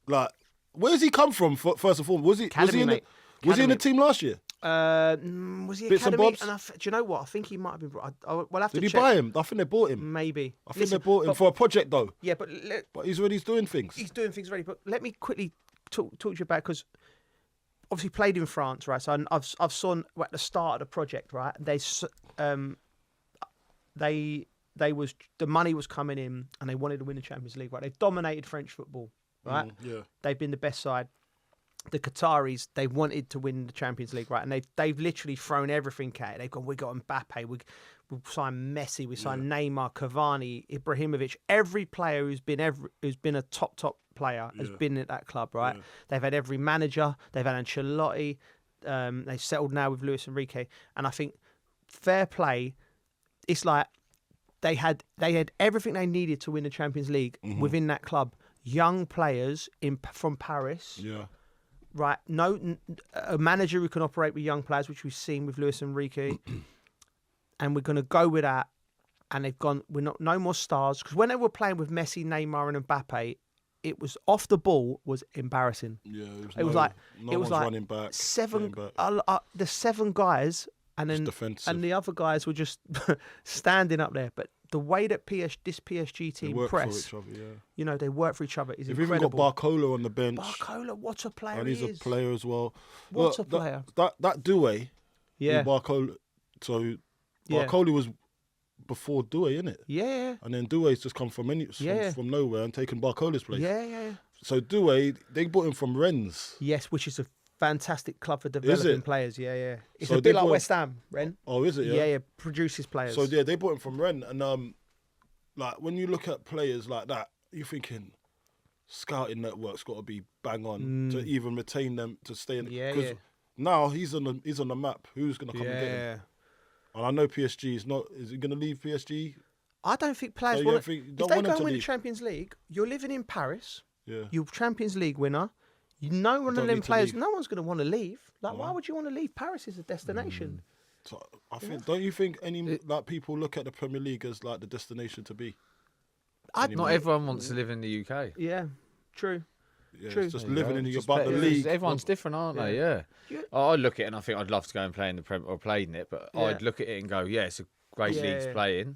like, where's he come from? First and foremost, was he in the team last year? Was he Bits academy? and bobs? do you know what? I think he might have been. We'll have to Did check. he buy him? I think they bought him. Maybe. I think they bought him for a project though. Yeah, but he's already doing things. He's doing things already. But let me quickly talk to you about, because obviously played in France, right? So I've saw at the start of the project, right? The money was coming in and they wanted to win the Champions League, right? They've dominated French football, right? Yeah. They've been the best side. The Qataris, they wanted to win the Champions League, right? And they've literally thrown everything at it. They've gone, we got Mbappe, we signed Messi, we signed Neymar, Cavani, Ibrahimovic. Every player who's been a top player has been at that club, right? Yeah. They've had every manager. They've had Ancelotti. They've settled now with Luis Enrique. And I think fair play, it's like they had everything they needed to win the Champions League within that club. Young players from Paris. Yeah. Right, a manager who can operate with young players, which we've seen with Luis Enrique, and we're going to go with that. And they've gone, no more stars, because when they were playing with Messi, Neymar, and Mbappe, it was off the ball was embarrassing. Yeah, it was like running back, the 7 guys, and then the other guys were just standing up there, but. The way that this PSG team press, they work for each other is incredible. They've even got Barcola on the bench. Barcola, what a player and he's he is. A player as well. What a player. That Doué, Barcola. So Barcola was before Doué, innit? Yeah. And then Doué's just come from nowhere and taken Barcola's place. Yeah. So Doué, they bought him from Rennes. Yes, which is a fantastic club for developing players. Yeah. It's a bit like West Ham, Rennes. Oh, is it? Yeah, produces players. So they bought him from Rennes, and like when you look at players like that, you're thinking scouting network's got to be bang on to even retain them to stay in. Because now he's on the map. Who's going to come and get him? And I know PSG is not. Is he going to leave PSG? I don't think players want to. If they go and win the Champions League, you're living in Paris. Yeah. You're Champions League winner. No one of them players, no one's going to want to leave. Like, why would you want to leave? Paris is a destination. So I think, don't you think people look at the Premier League as like the destination to be? Not everyone wants to live in the UK. Yeah, true. Yeah, true. It's just living in the league. Everyone's different, aren't they? Yeah. I look at it and I think I'd love to go and play in the Premier or played in it, but I'd look at it and go, it's a great league to play in.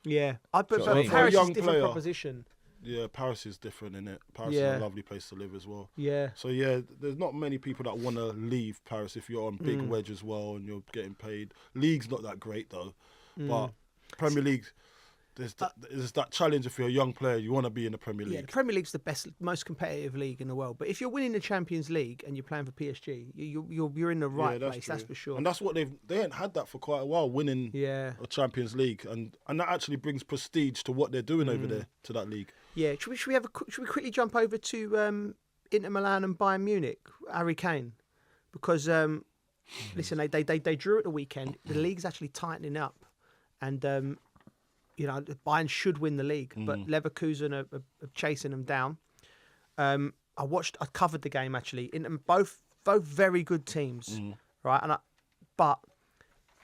Yeah. But Paris is a different proposition. Yeah, Paris is different, innit? Paris is a lovely place to live as well. Yeah. So, there's not many people that want to leave Paris if you're on big wedge as well and you're getting paid. League's not that great, though. But Premier League, there's that challenge if you're a young player, you want to be in the Premier League. Yeah, the Premier League's the best, most competitive league in the world. But if you're winning the Champions League and you're playing for PSG, you're in the right place, that's for sure. And that's what they ain't had that for quite a while, winning a Champions League. And that actually brings prestige to what they're doing over there, to that league. Yeah, should we quickly jump over to Inter Milan and Bayern Munich, Harry Kane, because listen, they drew at the weekend. The league's actually tightening up, and Bayern should win the league, but Leverkusen are chasing them down. I covered the game actually. Both very good teams, right? But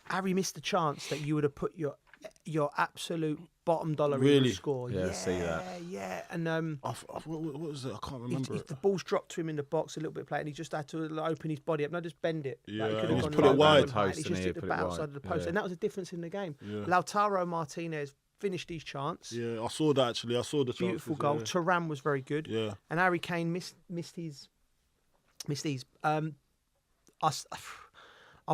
Harry missed the chance that you would have put your absolute bottom dollar in the score. Yeah, see that. Yeah, and what was it? I can't remember. The ball's dropped to him in the box a little bit play, and he just had to open his body up. No, just bend it. Yeah, he just put it wide. He just took the outside of the post, and that was a difference in the game. Yeah. Lautaro Martinez, finished his chance. Yeah, I saw that actually. I saw the Beautiful goal. Yeah. Thuram was very good. Yeah. And Harry Kane missed his. I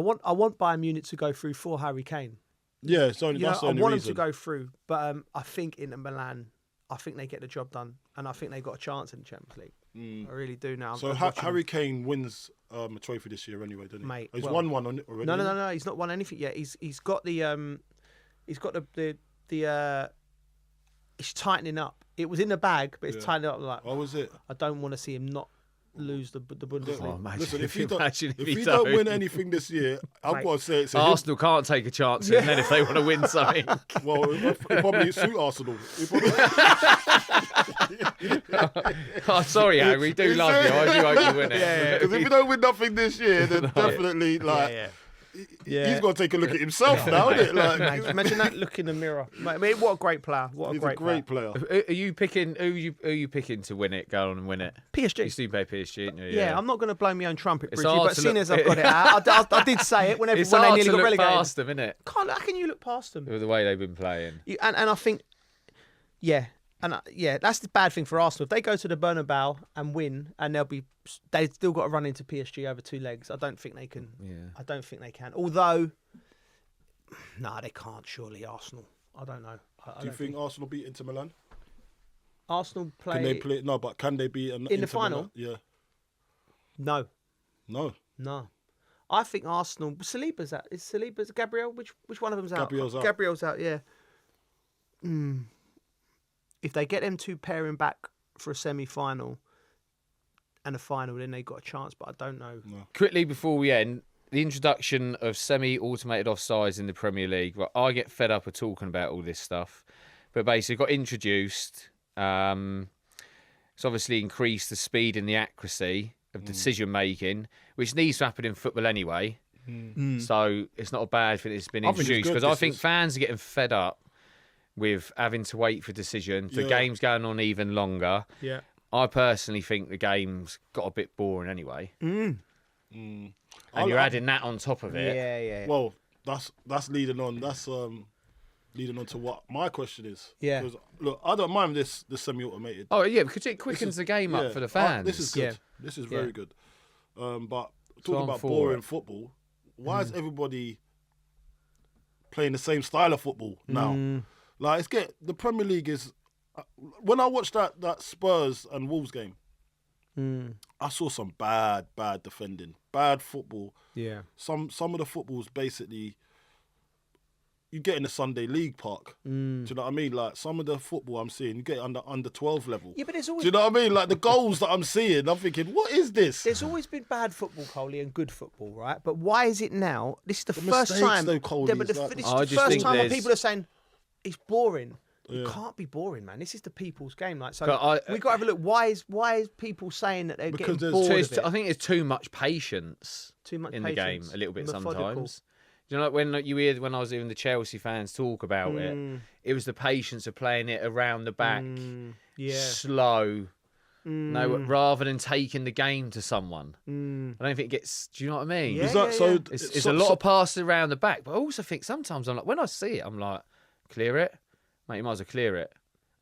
want Bayern Munich to go through for Harry Kane. Yeah, that's the only I want reason. him to go through, but I think Inter Milan, I think they get the job done, and I think they got a chance in the Champions League. I really do now. So Harry Kane wins a trophy this year anyway, doesn't he? Mate, he's won one already. No. He's not won anything yet. He's got the it's tightening up. It was in the bag, but it's tightening up. Like, what was it? I don't want to see him not lose the Bundesliga. Oh, listen, if he don't win anything this year, I've got to say it's Arsenal can't take a chance in then if they want to win something. Well, it probably suit Arsenal. Oh, sorry, Harry, we do love you. I do hope you win it. Because if you don't win nothing this year, then definitely he's got to take a look at himself now, isn't it? Like, Mate, imagine that look in the mirror. I mean, what a great player! He's a great player. Are you picking? Who are you picking to win it? Go on and win it. PSG. You still play PSG, aren't you? Yeah, I'm not going to blow my own trumpet, Bridgie, but seeing as I've got it out, I did say it when they nearly got relegated. Past them, isn't it? How can you look past them? With the way they've been playing. And I think, that's the bad thing for Arsenal. If they go to the Bernabeu and win, and they've still got to run into PSG over two legs. I don't think they can. Yeah. I don't think they can. Although, no, they can't. Surely Arsenal. I don't know. Do you think Arsenal beat Inter Milan? Arsenal play. Can they play? No, but can they beat in the final? Yeah. No. No. I think Arsenal. Saliba's out. Is Saliba's Gabriel? Which one of them's out? Gabriel's out. Yeah. If they get them two pairing back for a semi-final and a final, then they've got a chance. But I don't know. No. Quickly before we end, the introduction of semi-automated offsides in the Premier League. Well, I get fed up of talking about all this stuff, but basically got introduced. It's obviously increased the speed and the accuracy of decision making, which needs to happen in football anyway. So it's not a bad thing it's been introduced, because I think fans are getting fed up with having to wait for decisions. The game's going on even longer. Yeah. I personally think the game's got a bit boring anyway. And you're adding that on top of it. Yeah. Well, that's leading on. That's leading on to what my question is. Yeah. Because, look, I don't mind this semi-automated. Oh yeah, because it quickens the game up for the fans. This is good. Yeah. This is very good. But talking about boring football, why is everybody playing the same style of football now? Like, the Premier League is. When I watched that Spurs and Wolves game, I saw some bad defending, bad football. Yeah. Some of the football's basically, you get in the Sunday League park. Do you know what I mean? Like, some of the football I'm seeing, you get under 12 level. Yeah, but there's always. Do you know what I mean? Like, the goals that I'm seeing, I'm thinking, what is this? There's always been bad football, Coley, and good football, right? But why is it now? This is the first mistakes, time. though, Coley, this is is like- the first time when people are saying it's boring. It can't be boring, man. This is the people's game. Like, so we got to have a look. Why is people saying that they're getting bored of it? I think there's too much patience. Too much in patience. the game a little bit Methodical. sometimes. You know, like when I was hearing the Chelsea fans talk about it was the patience of playing it around the back, slow. No, rather than taking the game to someone. I don't think it gets. Do you know what I mean? It's a lot of passes around the back, but I also think sometimes I'm like, when I see it, I'm like, clear it, mate. You might as well clear it.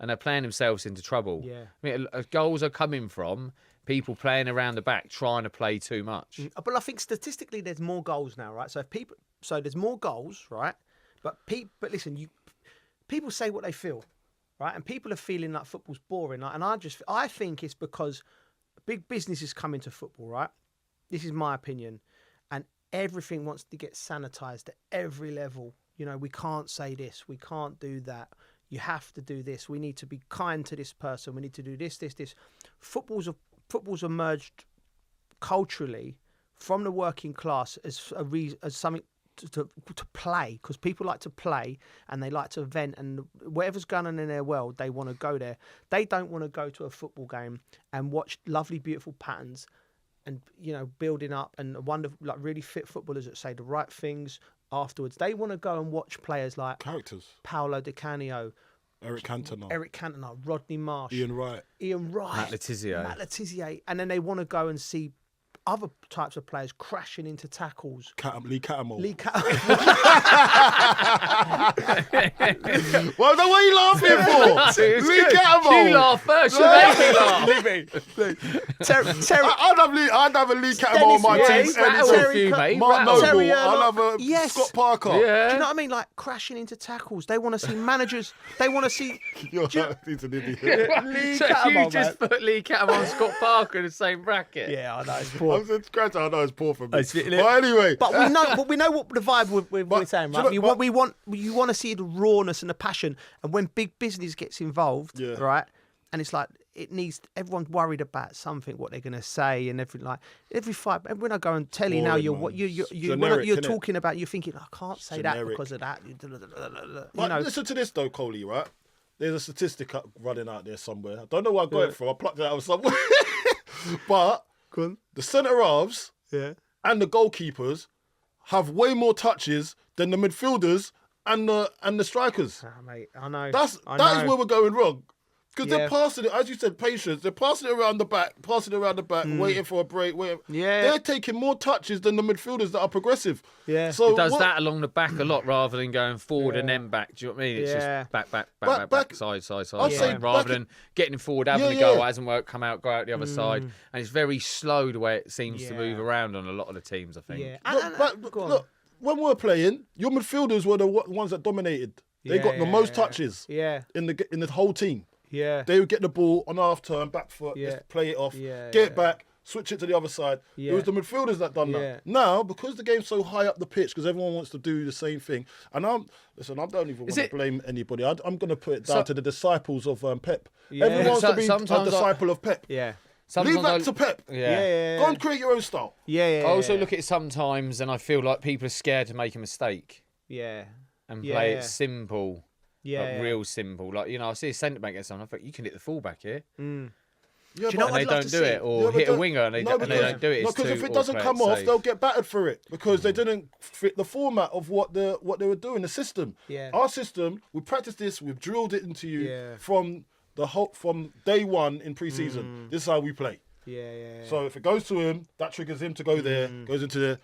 And they're playing themselves into trouble. Yeah, I mean, goals are coming from people playing around the back, trying to play too much. But I think statistically, there's more goals now, right? So there's more goals, right? But listen, people say what they feel, right? And people are feeling like football's boring. Like, and I think it's because big business is coming to football, right? This is my opinion, and everything wants to get sanitized at every level. You know, we can't say this, we can't do that. You have to do this. We need to be kind to this person. We need to do this. Football's emerged culturally from the working class as something to play, because people like to play and they like to vent, and whatever's going on in their world, they want to go there. They don't want to go to a football game and watch lovely, beautiful patterns and, you know, building up and wonderful, like really fit footballers that say the right things afterwards. They want to go and watch players like characters, Paolo Di Canio, Eric Cantona, Rodney Marsh, Ian Wright, Matt Letizia, and then they want to go and see other types of players crashing into tackles. Lee Catamol. Well, what are you laughing for? Lee Catamol. You laugh first. You make me laugh. I'd have a Lee Catamol on my team. Mark Noble. I'll have a Scott Parker. Yeah. Do you know what I mean? Like crashing into tackles. They want to see managers. They want to see. He's an idiot. Lee So Catamol, you just man. put Lee Catamol and Scott Parker in the same bracket. Yeah, I know it's poor. I'm just scratching. I know it's poor for me. It's But anyway. But we know what the vibe we're saying, right? You want to see the rawness and the passion, and when big business gets involved, right? And it's like everyone's worried about something, what they're going to say, and everything. Like every fight, and when I go on telly now, you're talking about, you're thinking, I can't say that because of that. But listen to this though, Coley, right? There's a statistic running out there somewhere. I don't know where I got it from. I plucked it out of somewhere. But the centre halves and the goalkeepers have way more touches than the midfielders and the strikers. Mate, I know. That is where we're going wrong. Because they're passing it, as you said, patience. They're passing it around the back, waiting for a break. They're taking more touches than the midfielders that are progressive. Yeah. So it does that along the back a lot rather than going forward and then back. Do you know what I mean? It's just back, side. Rather than getting forward, having a go, hasn't worked, come out, go out the other side. And it's very slow the way it seems to move around on a lot of the teams, I think. Yeah. Look, when we were playing, your midfielders were the ones that dominated. They got the most touches in the whole team. Yeah. They would get the ball on half turn, back foot, just play it off, get it back, switch it to the other side. It was the midfielders that done that. Now, because the game's so high up the pitch, because everyone wants to do the same thing, and I don't even want to blame anybody. I'm going to put it down to the disciples of Pep. Everyone wants to be a disciple of Pep. Yeah. Leave that to Pep. Yeah. Go and create your own style. I also look at it sometimes and I feel like people are scared to make a mistake. Yeah. And play it simple. Real simple. Like, I see a centre back get something, I think you can hit the fullback here. Yeah, do you know what they don't do it, or hit a winger and they don't do it. Because if it doesn't come off, they'll get battered for it because they didn't fit the format of what they were doing, the system. Yeah. Our system, we practiced this, we've drilled it into you from day one in pre-season. This is how we play. Yeah. So if it goes to him, that triggers him to go there, goes into there.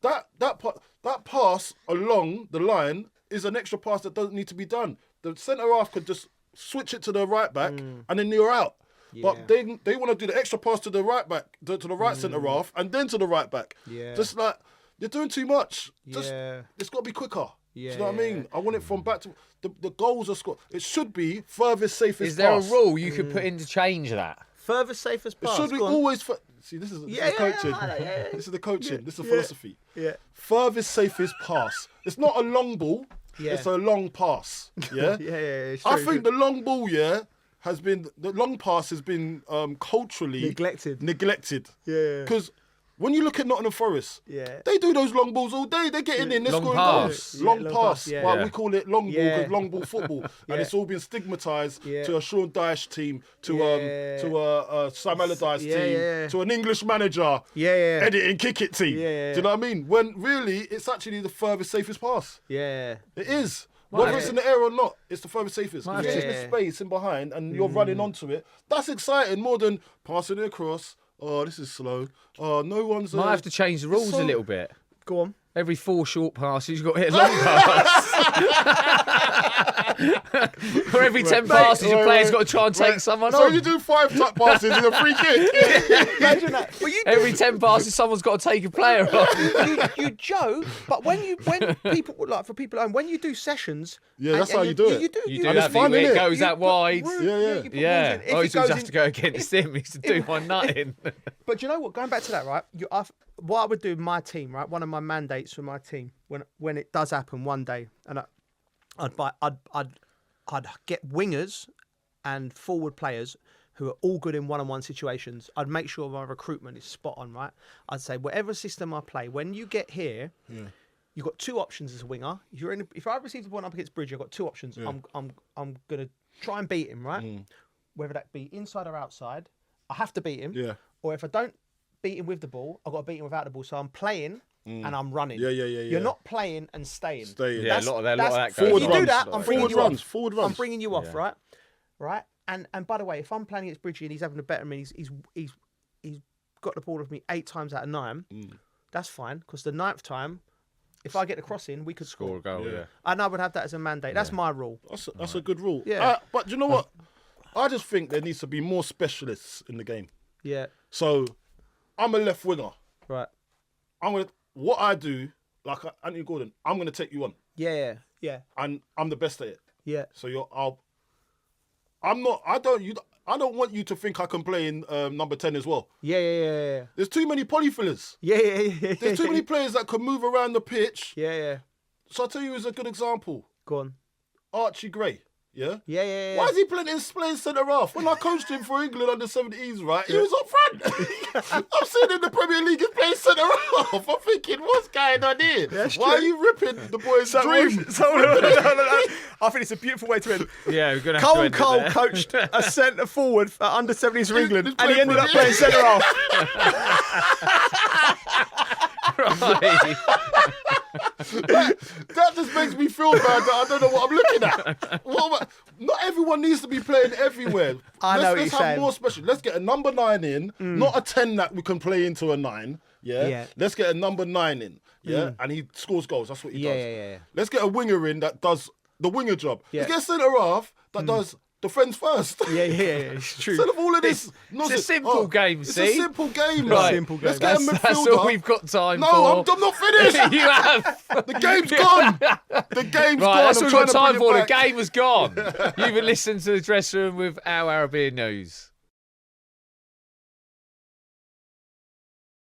That pass along the line is an extra pass that doesn't need to be done. The centre half could just switch it to the right back and then you're out. But they want to do the extra pass to the right back, to the right centre half, and then to the right back. Yeah. Just like you're doing too much. It's got to be quicker. Yeah. Do you know what I mean? I want it from back to the goals are scored. It should be furthest safest pass. Is there a rule you could put in to change that? Furthest safest pass. It should be always. See, this is coaching. This is the coaching. This is the philosophy. Yeah. Furthest safest pass. It's not a long ball. It's a long pass. Yeah. It's true, I think the long ball. The long pass has been culturally neglected. Yeah. Because when you look at Nottingham Forest, they do those long balls all day. They're getting in, they're scoring goals. Long pass. Well, we call it long ball because long ball football, and it's all been stigmatised to a Sean Dyche team, to a Sam Allardyce team, to an English manager, editing kick it team. Do you know what I mean? When really it's actually the furthest safest pass. Yeah, it is. Whether it's in the air or not, it's the furthest safest. If it's in the space in behind and you're running onto it, that's exciting more than passing it across. Oh, this is slow. Oh, no one's... Might have to change the rules a little bit. Go on. Every 4 short passes, you've got to hit a long pass. Or every 10 passes, your player's got to try and take someone on. So you do 5 tuck passes in a free kick. Imagine that. Every 10 passes, someone's got to take a player on. You joke, but when people, like for people at home, when you do sessions... Yeah, that's how you do it. You do and that it's fun, it innit? goes out wide. Yeah. Oh, he just has to go against him. He used to do one nutting. But you know what? Going back to that, right? What I would do with my team, right? One of my mandates for my team, when it does happen one day, and I'd get wingers and forward players who are all good in one-on-one situations. I'd make sure my recruitment is spot on, right? I'd say whatever system I play, when you get here. Yeah. You've got 2 options as a winger. If I receive the ball up against Bridge, I've got 2 options. Yeah. I'm gonna try and beat him, right? Whether that be inside or outside, I have to beat him. Yeah. Or if I don't beat him with the ball, I've got to beat him without the ball. So I'm playing and I'm running. Yeah. You're not playing and staying. Yeah, a lot of that goes. If you do that, I'm bringing you off. Forward runs. I'm bringing you off, right? And by the way, if I'm playing against Bridgie and he's having a better, he's got the ball with me 8 times out of 9, that's fine. Because the 9th time, if I get the cross in, we could score a goal. Yeah. And I would have that as a mandate. That's my rule. That's a good rule. Yeah. But you know what? I just think there needs to be more specialists in the game. Yeah. So, I'm a left winger. Right. What I do, like Anthony Gordon, I'm gonna take you on. Yeah. And I'm the best at it. Yeah. So I don't want you to think I can play in number 10 as well. Yeah. There's too many polyfillers. Yeah. There's too many players that can move around the pitch. Yeah. So I'll tell you as a good example. Go on. Archie Gray. Yeah? Yeah. Why is he playing centre half? When I coached him for England under 17s, right, he was up front. I'm seeing in the Premier League he's playing centre half. I'm thinking, what's going on here? Why are you ripping the boy's dream? I think it's a beautiful way to end. Yeah, we're going to have to end Cole it there. coached a centre forward for under 17s for England, and he ended up playing centre half. Right. That just makes me feel bad that I don't know what I'm looking at. Not everyone needs to be playing everywhere. Let's have more special. Let's get a number 9 in, not a 10 that we can play into a 9. Yeah. Let's get a number 9 in. Yeah. And he scores goals. That's what he does. Yeah. Let's get a winger in that does the winger job. Yeah. Let's get a centre half that does defence first. Yeah. It's true. Instead of all of this, It's a simple game, It's see? a simple game, Right. man. Simple game. Let's get a midfielder. That's all we've got time for. No, I'm not finished. You have. The game's gone. The game's gone. Right, that's all I'm we've got trying to time bring for. it The back. game was gone. You've been listening to the dressing room with our Arabiya news.